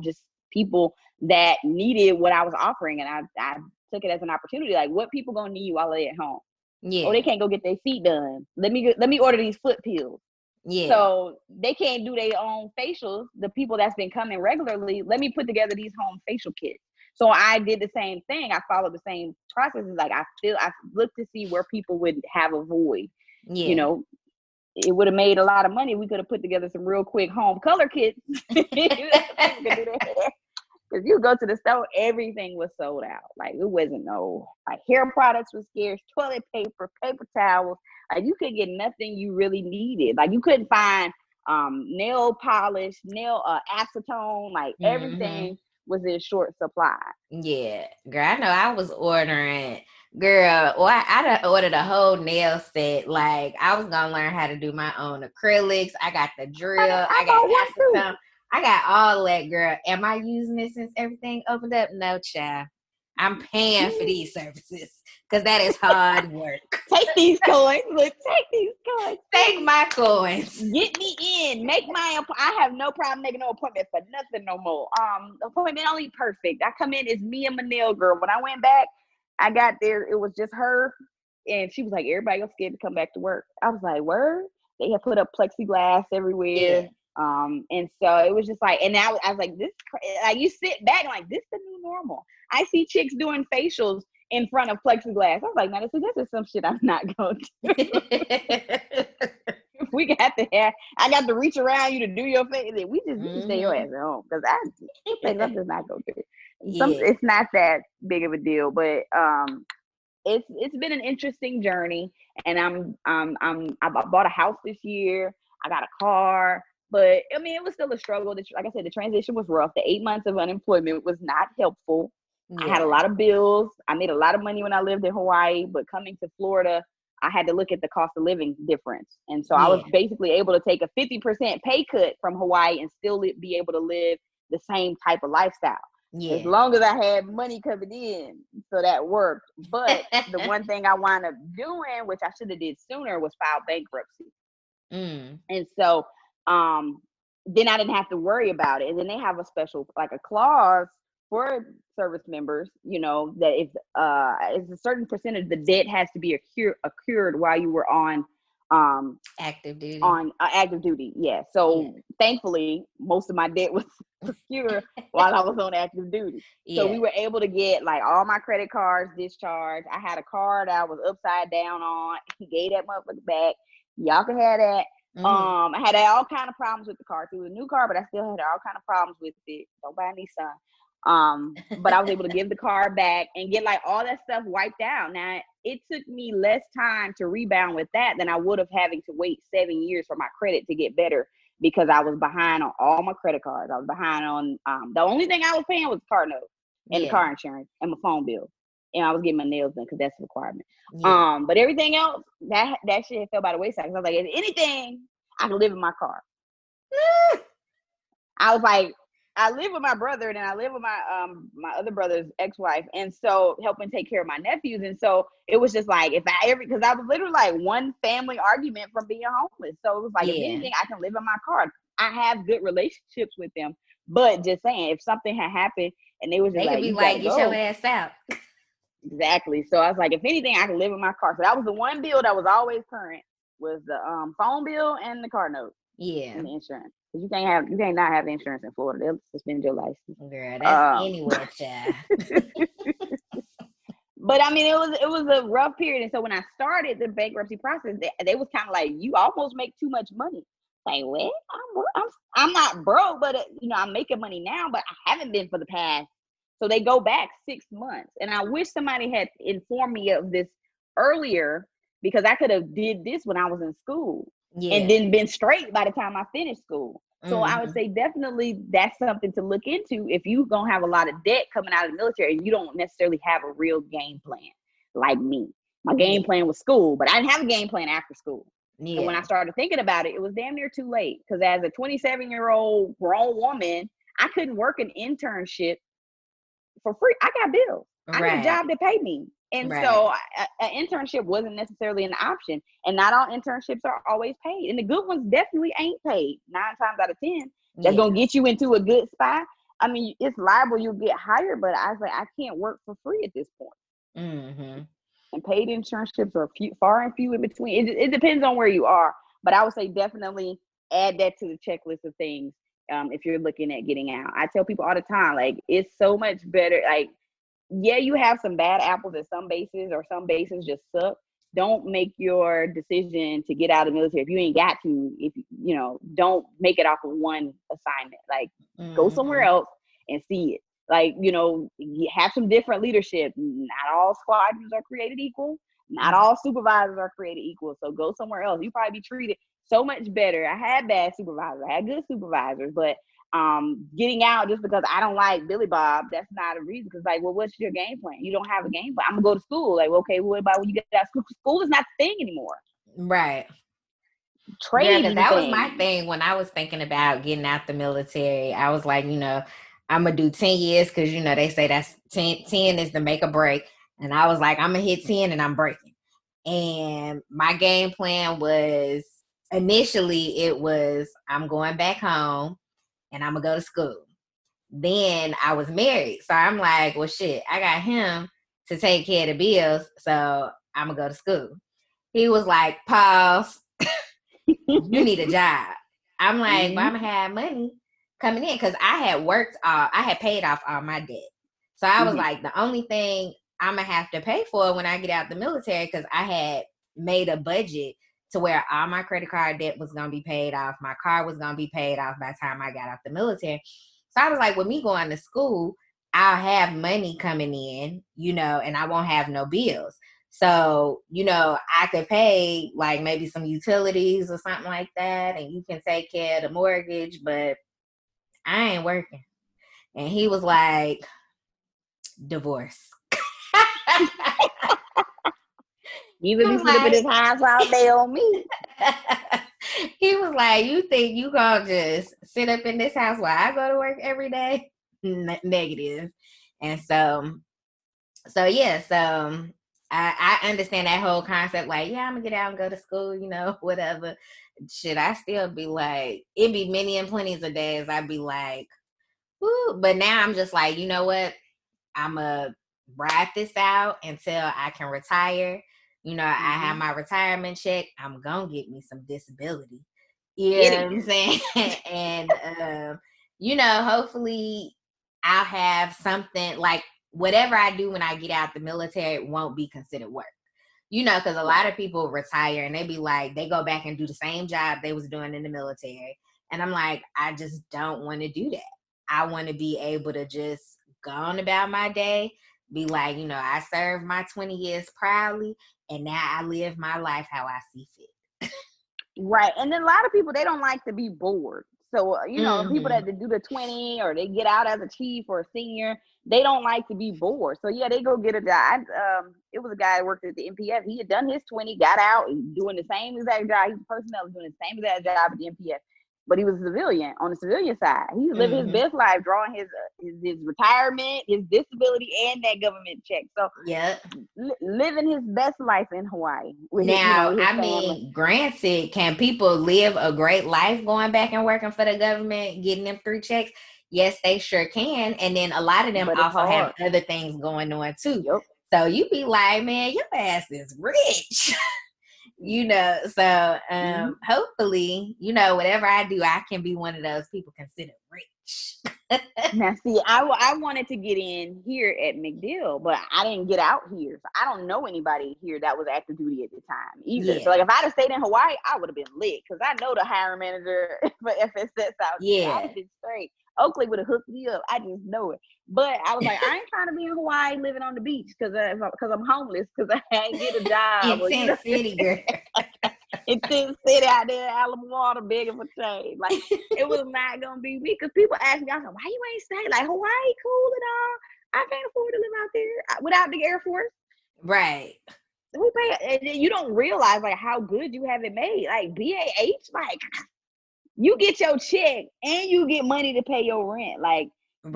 just people that needed what I was offering. And I took it as an opportunity. Like, what people gonna need while they're at home? Oh, they can't go get their feet done. Let me order these foot pills. So they can't do their own facials. The people that's been coming regularly, let me put together these home facial kits. So I did the same thing. I followed the same processes. Like, I looked to see where people would have a void. It would have made a lot of money. We could have put together some real quick home color kits. Because you go to the store, everything was sold out. Like, it wasn't hair products was scarce, toilet paper, paper towels. Like, you could get nothing you really needed. Like, you couldn't find nail polish, acetone. Like, everything was in short supply. Yeah, girl, I know I was ordering. Girl, I done ordered a whole nail set. Like, I was gonna learn how to do my own acrylics. I got the drill. I got acetone. I got all that, girl. Am I using it since everything opened up? No, child. I'm paying for these services because that is hard work. Take these coins. Look, take these coins. Take my coins. Get me in. Make my. I have no problem making no appointment for nothing no more. Appointment only perfect. I come in, it's me and my nail girl. When I went back, I got there. It was just her, and she was like, everybody else scared to come back to work. I was like, word. They had put up plexiglass everywhere. Yeah. And so it was just like, and I was like, this, like you sit back and like, this is the new normal. I see chicks doing facials in front of plexiglass. I was like, man, this is some shit I'm not going to do. We got to have, I got to reach around you to do your face. We just stay your ass at home because I'm just not going to do it. It's not that big of a deal, but it's been an interesting journey, and I bought a house this year. I got a car, but I mean, it was still a struggle. Like I said, the transition was rough. The 8 months of unemployment was not helpful. Yeah. I had a lot of bills. I made a lot of money when I lived in Hawaii, but coming to Florida, I had to look at the cost of living difference. And so I was basically able to take a 50% pay cut from Hawaii and still be able to live the same type of lifestyle. Yeah. As long as I had money coming in. So that worked. But the one thing I wound up doing, which I should have did sooner, was file bankruptcy. And so then I didn't have to worry about it. And then they have a special, like a clause for service members, you know, that if it's a certain percentage of the debt has to be accrued while you were on active duty. Active duty, yeah. So thankfully, most of my debt was secured while I was on active duty. Yeah. So we were able to get like all my credit cards discharged. I had a card I was upside down on. He gave that motherfucker back. Y'all can have that. I had all kind of problems with the car. It was a new car, but I still had all kind of problems with it. Don't buy a Nissan. But I was able to give the car back and get like all that stuff wiped out. Now it took me less time to rebound with that than I would have having to wait 7 years for my credit to get better because I was behind on all my credit cards. I was behind on the only thing I was paying was the car note and the car insurance and my phone bill. And I was getting my nails done because that's a requirement. Yeah. But everything else, that shit fell by the wayside. I was like, if anything, I can live in my car. I was like, I live with my brother and then I live with my my other brother's ex-wife, and so helping take care of my nephews. And so it was just like, because I was literally like one family argument from being homeless. So it was like, if anything, I can live in my car. I have good relationships with them, but just saying, if something had happened and they was just could be like, get your ass out. Exactly. So I was like, if anything, I can live in my car. So that was the one bill that was always current, was the phone bill and the car note. Yeah. And the insurance. Because you can't not have insurance in Florida. They'll suspend your license. Girl, that's anywhere, child. But I mean, it was a rough period. And so when I started the bankruptcy process, they was kind of like, you almost make too much money. Like, what? I'm not broke, but I'm making money now, but I haven't been for the past. So they go back 6 months. And I wish somebody had informed me of this earlier, because I could have did this when I was in school and then been straight by the time I finished school. So I would say definitely that's something to look into if you're going to have a lot of debt coming out of the military and you don't necessarily have a real game plan like me. My game plan was school, but I didn't have a game plan after school. Yeah. And when I started thinking about it, it was damn near too late, because as a 27-year-old grown woman, I couldn't work an internship for free. I got bills. I need a job that paid me. And so an internship wasn't necessarily an option. And not all internships are always paid. And the good ones definitely ain't paid 9 times out of 10. That's going to get you into a good spot. I mean, it's liable you'll get hired, but I was like, I can't work for free at this point. Mm-hmm. And paid internships are far and few in between. It depends on where you are. But I would say definitely add that to the checklist of things if you're looking at getting out. I tell people all the time, like, it's so much better. Like, yeah, you have some bad apples at some bases, or some bases just suck. Don't make your decision to get out of the military if you ain't got to. Don't make it off of one assignment. Like, go somewhere else and see it. Like, you have some different leadership. Not all squadrons are created equal. Not all supervisors are created equal. So go somewhere else. You probably be treated so much better. I had bad supervisors. I had good supervisors, but getting out just because I don't like Billy Bob, that's not a reason. Because, like, well, what's your game plan? You don't have a game plan. I'm gonna go to school. Like, okay, what about when you get out of school? School is not the thing anymore. Right. Trade. That was my thing when I was thinking about getting out the military. I was like, I'm going to do 10 years because, you know, they say that's 10 is the make or break. And I was like, I'm going to hit 10 and I'm breaking. And my game plan was, initially, it was, I'm going back home and I'm going to go to school. Then I was married. So I'm like, well, shit, I got him to take care of the bills. So I'm going to go to school. He was like, pause. You need a job. I'm like, well, I'm going to have money coming in because I had paid off all my debt. So I was like, the only thing I'm going to have to pay for when I get out the military, because I had made a budget to where all my credit card debt was going to be paid off. My car was going to be paid off by the time I got out the military. So I was like, with me going to school, I'll have money coming in, you know, and I won't have no bills. So, you know, I could pay like maybe some utilities or something like that, and you can take care of the mortgage, but I ain't working. And he was like, divorce. You would be sitting up in his house all day on me. He was like, you think you gonna just sit up in this house while I go to work every day? Negative. And so yeah, so I understand that whole concept, like, yeah, I'm gonna get out and go to school, you know, whatever. Should I still be like, it'd be many and plenty of days I'd be like, woo. But now I'm just like, you know what? I'm gonna ride this out until I can retire. You know, I have my retirement check. I'm gonna get me some disability. You know what I'm saying? And you know, hopefully I'll have something like whatever I do when I get out the military won't be considered work. You know, because a lot of people retire and they be like, they go back and do the same job they was doing in the military. And I'm like, I just don't want to do that. I want to be able to just go on about my day, be like, you know, I served my 20 years proudly, and now I live my life how I see fit. Right. And then a lot of people, they don't like to be bored. So, you know, people that do the 20 or they get out as a chief or a senior, they don't like to be bored. So, yeah, they go get a job. It was a guy that worked at the MPF. He had done his 20, got out, and doing the same exact job. He's personnel doing the same exact job at the MPF. But he was a civilian on the civilian side. He was living his best life, drawing his retirement, his disability, and that government check. So, living his best life in Hawaii. With now, his, you know, his I family. mean, granted, can people live a great life going back and working for the government, getting them 3 checks? Yes, they sure can. And then a lot of them also have other things going on too. Yep. So you be like, man, your ass is rich. You know, so hopefully, you know, whatever I do, I can be one of those people considered rich. Now, see, I wanted to get in here at MacDill, but I didn't get out here. So I don't know anybody here that was active duty at the time either. Yeah. So like if I'd have stayed in Hawaii, I would have been lit because I know the hiring manager for FSS out there. I'd have been straight. Oakley would have hooked me up. I just know it. But I was like, I ain't trying to be in Hawaii living on the beach because I'm homeless because I ain't get a job. In Tent City, girl. In Tent City out there, Alabama, begging for change. Like, it was not going to be me because people ask me, I was like, why you ain't stay? Like, Hawaii cool and all. I can't afford to live out there without the Air Force. Right. We pay, and you don't realize, like, how good you have it made. Like, BAH, like, you get your check and you get money to pay your rent. Like,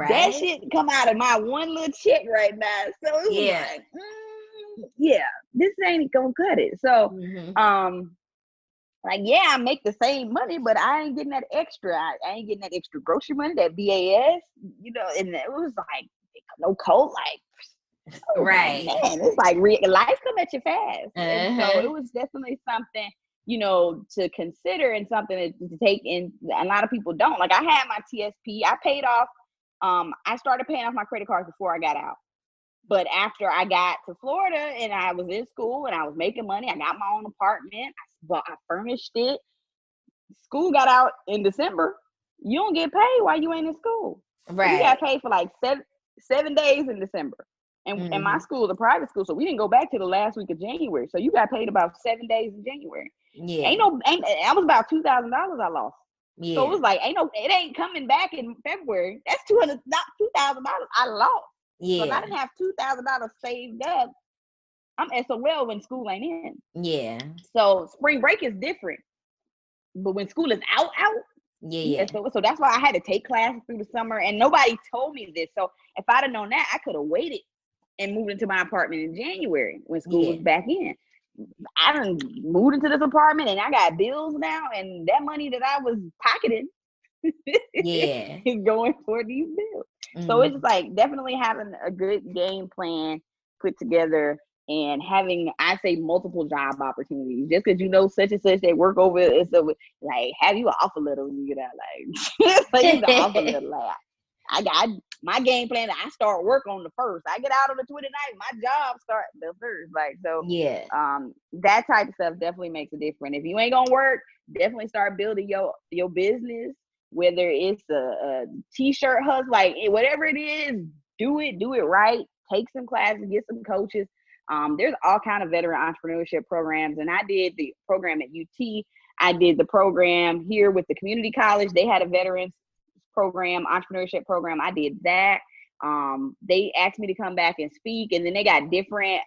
that shit come out of my one little check right now. So it was like, yeah, this ain't gonna cut it. So, like, yeah, I make the same money, but I ain't getting that extra. I ain't getting that extra grocery money, that BAS, you know, and it was like, no cold, like, man, it's like life come at you fast. And so it was definitely something, you know, to consider and something to take in. A lot of people don't. Like, I had my TSP. I paid off. I started paying off my credit cards before I got out. But after I got to Florida and I was in school and I was making money, I got my own apartment. I furnished it. School got out in December. You don't get paid while you ain't in school. Right. You got paid for like seven days in December. And my school is a private school, so we didn't go back to the last week of January. So you got paid about 7 days in January. Yeah. That was about $2,000 I lost. Yeah. So it was like, it ain't coming back in February. That's $2,000 I lost. Yeah. So if I didn't have $2,000 saved up, I'm SOL when school ain't in. Yeah. So spring break is different. But when school is out, Yeah. So that's why I had to take classes through the summer, and nobody told me this. So if I'd have known that, I could have waited and moved into my apartment in January when school was back in. I done moved into this apartment and I got bills now, and that money that I was pocketing is going for these bills. So it's like definitely having a good game plan put together and having, I say, multiple job opportunities. Just because you know such and such they work over, it's like have you an offer letter when you get out, like you the offer letter, like I got my game plan. I start work on the 1st. I get out on the 29th. My job start the 1st. Like, so, that type of stuff definitely makes a difference. If you ain't gonna work, definitely start building your business. Whether it's a t-shirt hustle, like whatever it is, do it right. Take some classes, get some coaches. There's all kind of veteran entrepreneurship programs, and I did the program at UT. I did the program here with the community college. They had a veterans program, entrepreneurship program. I did that. They asked me to come back and speak, and then they got different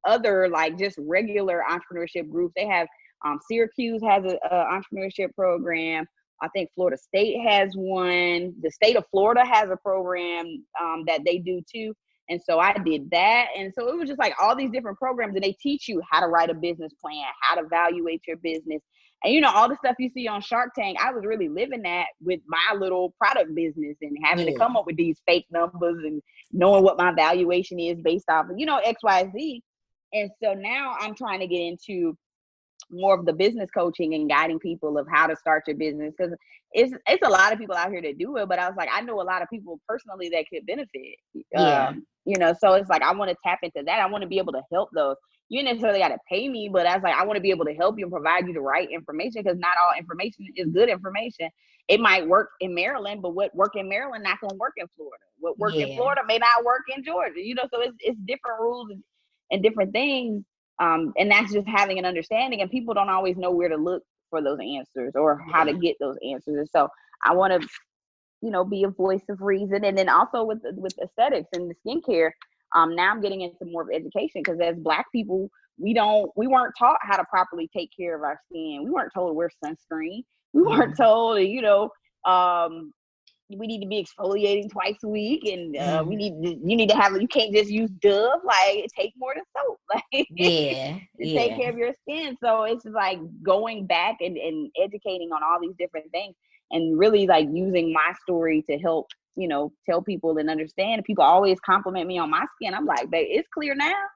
other like just regular entrepreneurship groups. They have Syracuse has a entrepreneurship program. I think Florida State has one. The state of Florida has a program that they do too. And so I did that. And so it was just like all these different programs, and they teach you how to write a business plan, how to evaluate your business. And, you know, all the stuff you see on Shark Tank, I was really living that with my little product business and having to come up with these fake numbers and knowing what my valuation is based off of, you know, X, Y, Z. And so now I'm trying to get into more of the business coaching and guiding people of how to start your business, because it's a lot of people out here that do it, but I was like, I know a lot of people personally that could benefit. You know, so it's like I want to tap into that. I want to be able to help those. You didn't necessarily got to pay me, but I was like, I want to be able to help you and provide you the right information, because not all information is good information. It might work in Maryland, but what work in Maryland not gonna work in Florida. What work in Florida may not work in Georgia. You know, so it's different rules and different things. And that's just having an understanding, and people don't always know where to look for those answers or how to get those answers. And so I want to, you know, be a voice of reason. And then also with aesthetics and the skincare, now I'm getting into more of education, because as Black people, we weren't taught how to properly take care of our skin. We weren't told to wear sunscreen. We weren't told, you know, we need to be exfoliating twice a week, and you need to have, you can't just use Dove, like it takes more than soap, like to take care of your skin. So it's like going back and educating on all these different things, and really like using my story to help, you know, tell people and understand. People always compliment me on my skin. I'm like, babe, it's clear now,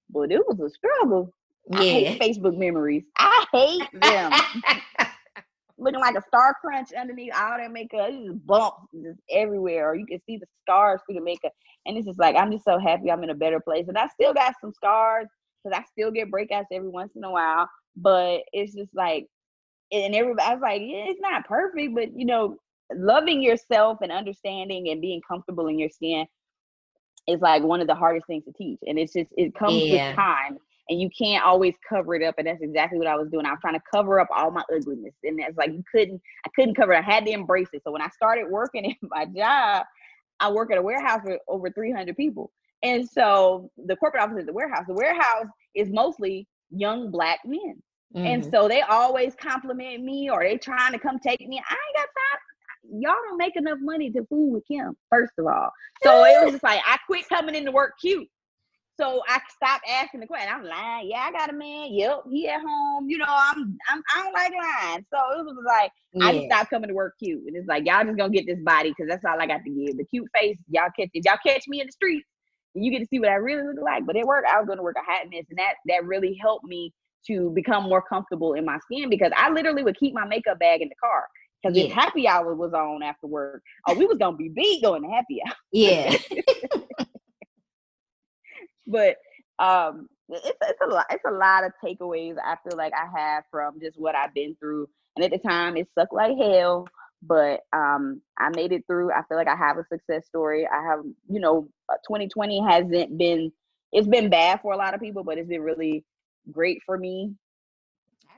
but it was a struggle. I hate Facebook memories. I hate them. Looking like a star crunch underneath all that makeup. It's just bumps just everywhere, or you can see the scars through the makeup. And it's just like, I'm just so happy I'm in a better place. And I still got some scars, because I still get breakouts every once in a while. But it's just like, and everybody, I was like, yeah, it's not perfect, but you know, loving yourself and understanding and being comfortable in your skin is like one of the hardest things to teach. And it's just, it comes with time. And you can't always cover it up. And that's exactly what I was doing. I was trying to cover up all my ugliness. And it's like, I couldn't cover it. I had to embrace it. So when I started working in my job, I work at a warehouse with over 300 people. And so the corporate office is the warehouse is mostly young Black men. And so they always compliment me, or they trying to come take me. I ain't got time. Y'all don't make enough money to fool with Kim, first of all. So it was just like, I quit coming into work cute. So I stopped asking the question. I'm lying. Yeah, I got a man. Yep, he at home. You know, I don't like lying. So it was like, I just stopped coming to work cute. And it's like, y'all just gonna get this body, because that's all I got to give. The cute face, if y'all catch me in the streets, you get to see what I really look like. But at work, I was going to work a hot mess, and that really helped me to become more comfortable in my skin, because I literally would keep my makeup bag in the car. Because if happy hour was on after work, we was gonna be beat going to happy hour. But it's a lot of takeaways I feel like I have from just what I've been through. And at the time, it sucked like hell, but I made it through. I feel like I have a success story. I have, you know, 2020 it's been bad for a lot of people, but it's been really great for me.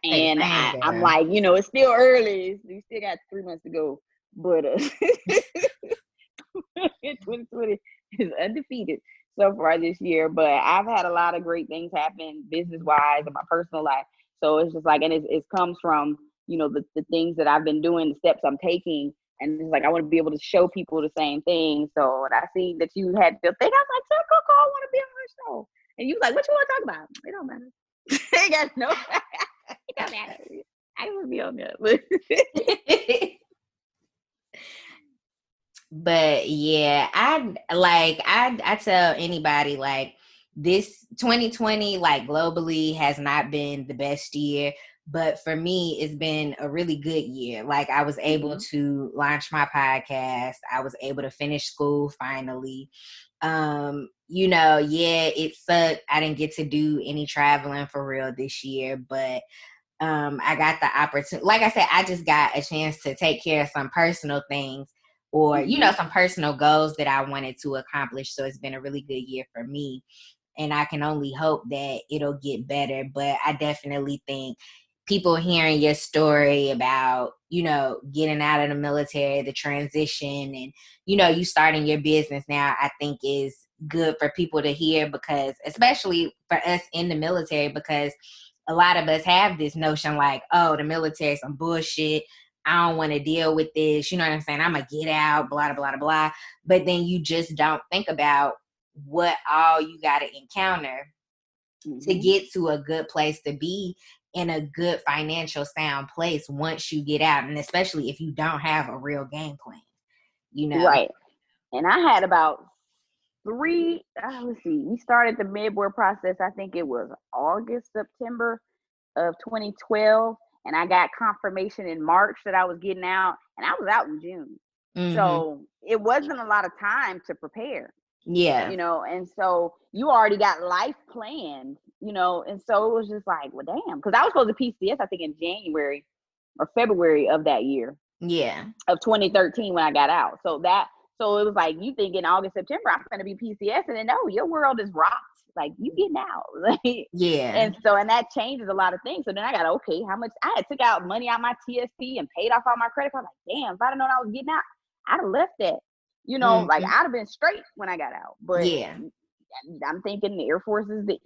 And I'm like, you know, it's still early. We still got 3 months to go, but 2020 is undefeated so far this year. But I've had a lot of great things happen business wise in my personal life. So it's just like, and it comes from the things that I've been doing, the steps I'm taking. And it's like, I want to be able to show people the same thing. So when I see that you had the thing, I was like, tell Coco I want to be on her show. And you was like, what you want to talk about? It don't matter. It got no, it don't matter. I want to be on there. But yeah, I tell anybody, like, this 2020, like, globally has not been the best year, but for me, it's been a really good year. Like, I was able to launch my podcast. I was able to finish school finally. It sucked. I didn't get to do any traveling for real this year, but I got the opportunity. Like I said, I just got a chance to take care of some personal things, or some personal goals that I wanted to accomplish. So it's been a really good year for me, and I can only hope that it'll get better. But I definitely think people hearing your story about, getting out of the military, the transition, and, you starting your business now, I think is good for people to hear, because especially for us in the military, because a lot of us have this notion like, oh, the military is some bullshit. I don't want to deal with this. You know what I'm saying? I'm going to get out, blah, blah, blah, blah. But then you just don't think about what all you got to encounter to get to a good place to be in a good financial sound place once you get out. And especially if you don't have a real game plan, Right. And I had about we started the mid-board process, I think it was August, September of 2012. And I got confirmation in March that I was getting out, and I was out in June. So it wasn't a lot of time to prepare. Yeah. And so you already got life planned, and so it was just like, well, damn, because I was supposed to PCS, I think, in January or February of that year. Yeah. Of 2013 when I got out. So it was like, you think in August, September, I'm going to be PCS, and then, no, your world is rocked. Like, you getting out. Like, yeah. And that changes a lot of things. So then I got, okay, how much? I had took out money out my TSP and paid off all my credit cards. Like, damn, if I'd have known I was getting out, I'd have left that. Like, I'd have been straight when I got out. But yeah, I'm thinking the Air Force is is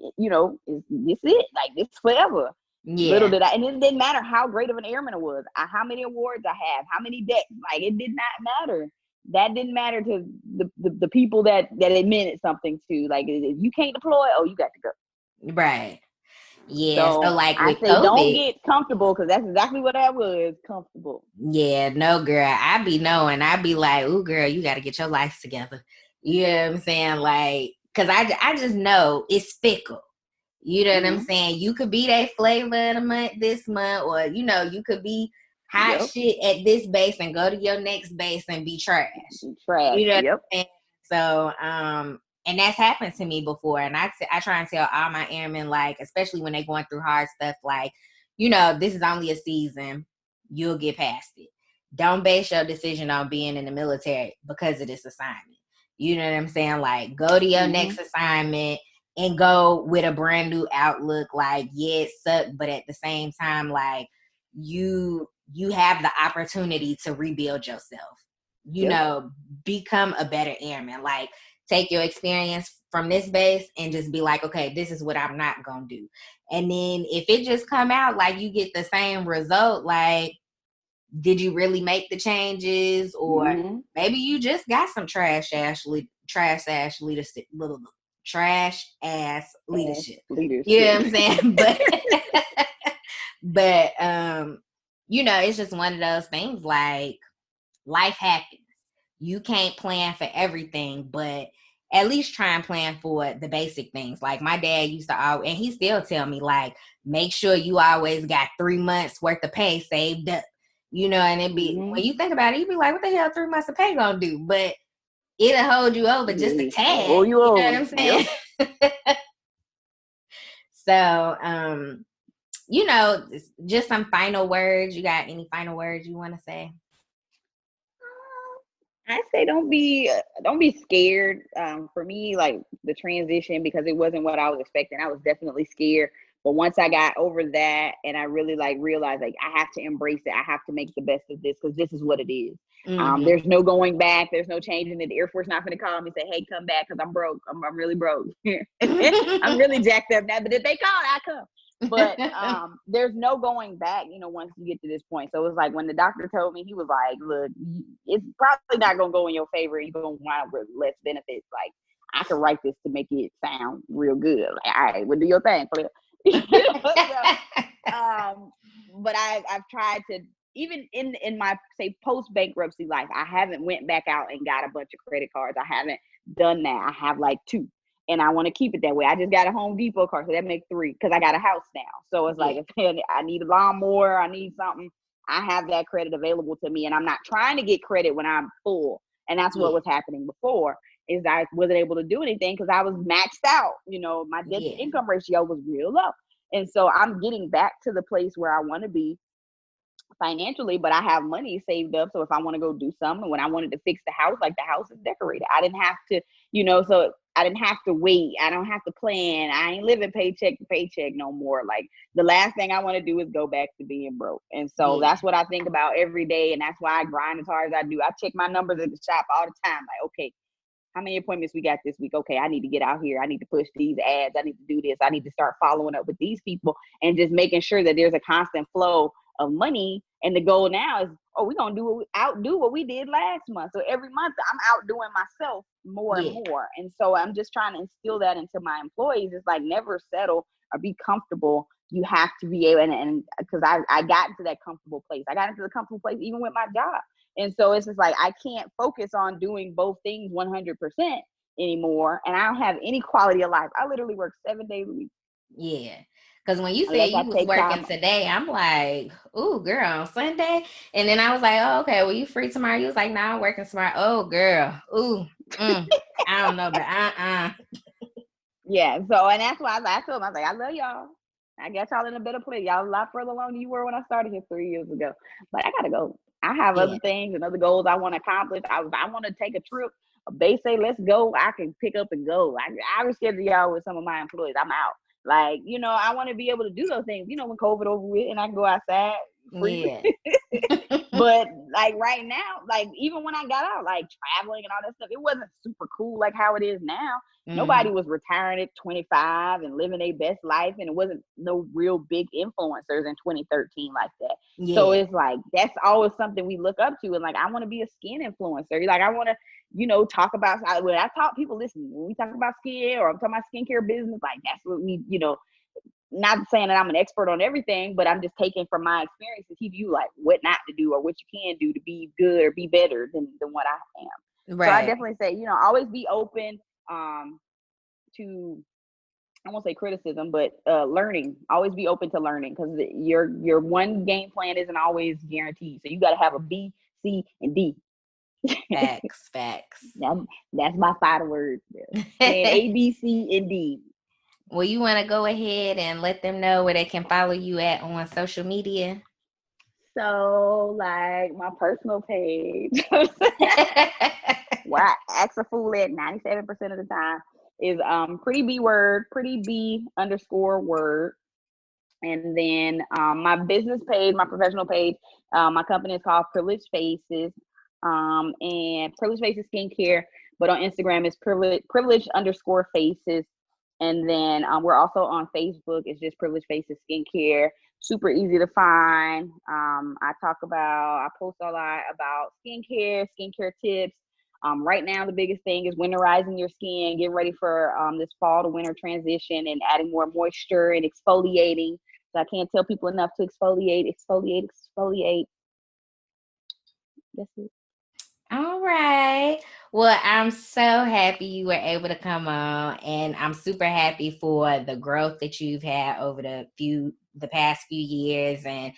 this it? Like, this forever. Yeah. Little did I, and it didn't matter how great of an airman I was, how many awards I have, how many decks. Like, it did not matter. That didn't matter to the people that it meant something to. Like, if you can't deploy, you got to go. Right. Yeah. So like I say, COVID, don't get comfortable, because that's exactly what that was, comfortable. Yeah, no, girl. I be knowing. I be like, ooh, girl, you got to get your life together. You know what I'm saying? Like, because I just know it's fickle. You know what I'm saying? You could be that flavor of the month this month, or, you could be hot shit at this base and go to your next base and be trash. You know what I'm saying? So, and that's happened to me before. And I try and tell all my airmen, like, especially when they're going through hard stuff, like, this is only a season. You'll get past it. Don't base your decision on being in the military because of this assignment. You know what I'm saying? Like, go to your next assignment and go with a brand new outlook. Like, yeah, it sucked, but at the same time, like, you have the opportunity to rebuild yourself. Become a better airman. Like, take your experience from this base and just be like, okay, this is what I'm not gonna do. And then if it just come out like you get the same result, like, did you really make the changes, or maybe you just got some trash ass leadership. You know what I'm saying? But it's just one of those things. Like, life happens. You can't plan for everything, but at least try and plan for the basic things. Like, my dad used to always, and he still tell me, like, make sure you always got 3 months worth of pay saved up. And it be, when you think about it, you be like, what the hell 3 months of pay gonna do? But it'll hold you over just a tad. Oh, you know what I'm saying? So, just some final words. You got any final words you want to say? I say don't be scared. For me, like, the transition, because it wasn't what I was expecting. I was definitely scared. But once I got over that, and I really realized, like, I have to embrace it. I have to make the best of this, because this is what it is. There's no going back. There's no changing it. The Air Force not going to call me and say, hey, come back, because I'm broke. I'm really broke. I'm really jacked up now. But if they call, I come. But there's no going back, once you get to this point. So it's like when the doctor told me, he was like, look, it's probably not going to go in your favor. You're going to wind up with less benefits. Like, I could write this to make it sound real good. Like, all right, well, do your thing, Flip. But I've tried to, even in my, say, post-bankruptcy life, I haven't went back out and got a bunch of credit cards. I haven't done that. I have like 2. And I want to keep it that way. I just got a Home Depot card, so that makes 3 because I got a house now. So it's like, if I need a lawnmower, I need something, I have that credit available to me. And I'm not trying to get credit when I'm full. And that's what was happening before, is I wasn't able to do anything because I was maxed out. My debt to income ratio was real low. And so I'm getting back to the place where I want to be financially, but I have money saved up. So if I want to go do something, when I wanted to fix the house, like the house is decorated, I didn't have to, so I didn't have to wait. I don't have to plan. I ain't living paycheck to paycheck no more. Like, the last thing I want to do is go back to being broke. And so that's what I think about every day. And that's why I grind as hard as I do. I check my numbers at the shop all the time. Like, okay, how many appointments we got this week? Okay, I need to get out here. I need to push these ads. I need to do this. I need to start following up with these people and just making sure that there's a constant flow of money. And the goal now is, we're going to outdo what we did last month. So every month I'm outdoing myself more and more. And so I'm just trying to instill that into my employees. It's like, never settle or be comfortable. You have to be able, and because I got into that comfortable place. I got into the comfortable place even with my job. And so it's just like, I can't focus on doing both things 100% anymore. And I don't have any quality of life. I literally work 7 days a week. Yeah. Because when you said you was working today, I'm like, ooh, girl, on Sunday? And then I was like, oh, okay, well, you free tomorrow? You was like, nah, I'm working tomorrow. Oh, girl. Ooh, I don't know, but Yeah, so, and that's why I told them, I was like, I love y'all. I got y'all in a better place. Y'all a lot further along than you were when I started here 3 years ago. But I got to go. I have other things and other goals I want to accomplish. I want to take a trip. If they say, let's go, I can pick up and go. I was scheduled y'all with some of my employees. I'm out. Like, I want to be able to do those things, when COVID over with and I can go outside free. But like right now, like even when I got out, like traveling and all that stuff, it wasn't super cool like how it is now. Nobody was retiring at 25 and living their best life, and it wasn't no real big influencers in 2013 like that. So it's like, that's always something we look up to. And like, I want to be a skin influencer. Like, I want to, talk about, when I talk, people listen, when we talk about skin or I'm talking about skincare business, like that's what we, not saying that I'm an expert on everything, but I'm just taking from my experience to teach you like what not to do or what you can do to be good or be better than what I am. Right. So I definitely say, always be open to, I won't say criticism, but learning. Always be open to learning, because your one game plan isn't always guaranteed. So you got to have a B, C, and D. Facts. That's my 5 words. A, B, C, and D. Well, you want to go ahead and let them know where they can follow you at on social media? So, like, my personal page, where I ask a fool at 97% of the time, is pretty B _word. And then my business page, my professional page, my company is called Privileged Faces, and Privileged Faces Skincare. But on Instagram, it's privilege _faces. And then we're also on Facebook. It's just Privileged Faces Skincare. Super easy to find. I post a lot about skincare tips. Right now, the biggest thing is winterizing your skin, getting ready for this fall to winter transition, and adding more moisture and exfoliating. So I can't tell people enough to exfoliate. That's it. All right. Well, I'm so happy you were able to come on, and I'm super happy for the growth that you've had over the past few years, and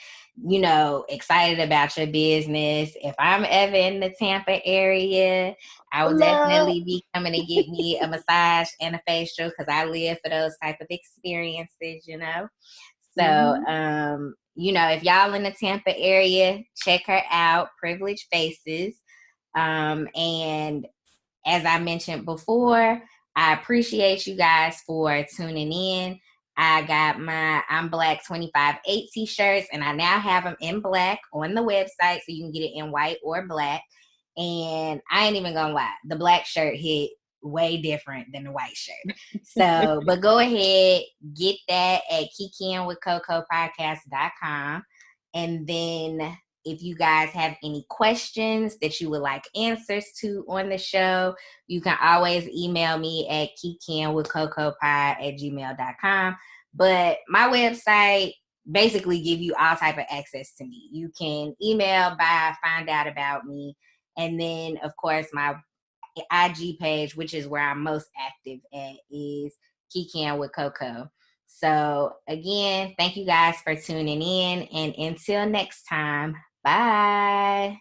excited about your business. If I'm ever in the Tampa area, I will definitely be coming to get me a massage and a facial, because I live for those type of experiences, So, if y'all in the Tampa area, check her out, Privileged Faces. And as I mentioned before, I appreciate you guys for tuning in. I got my I'm Black 25/8 t-shirts, and I now have them in black on the website, so you can get it in white or black. And I ain't even gonna lie, the black shirt hit way different than the white shirt. So, but go ahead, get that at kikiingwithcocopodcast.com. And then if you guys have any questions that you would like answers to on the show, you can always email me at kikiingwithcocopod@gmail.com. But my website basically give you all type of access to me. You can email, buy, find out about me. And then, of course, my IG page, which is where I'm most active at, is Kiki'ing with Coco. So again, thank you guys for tuning in. And until next time, bye.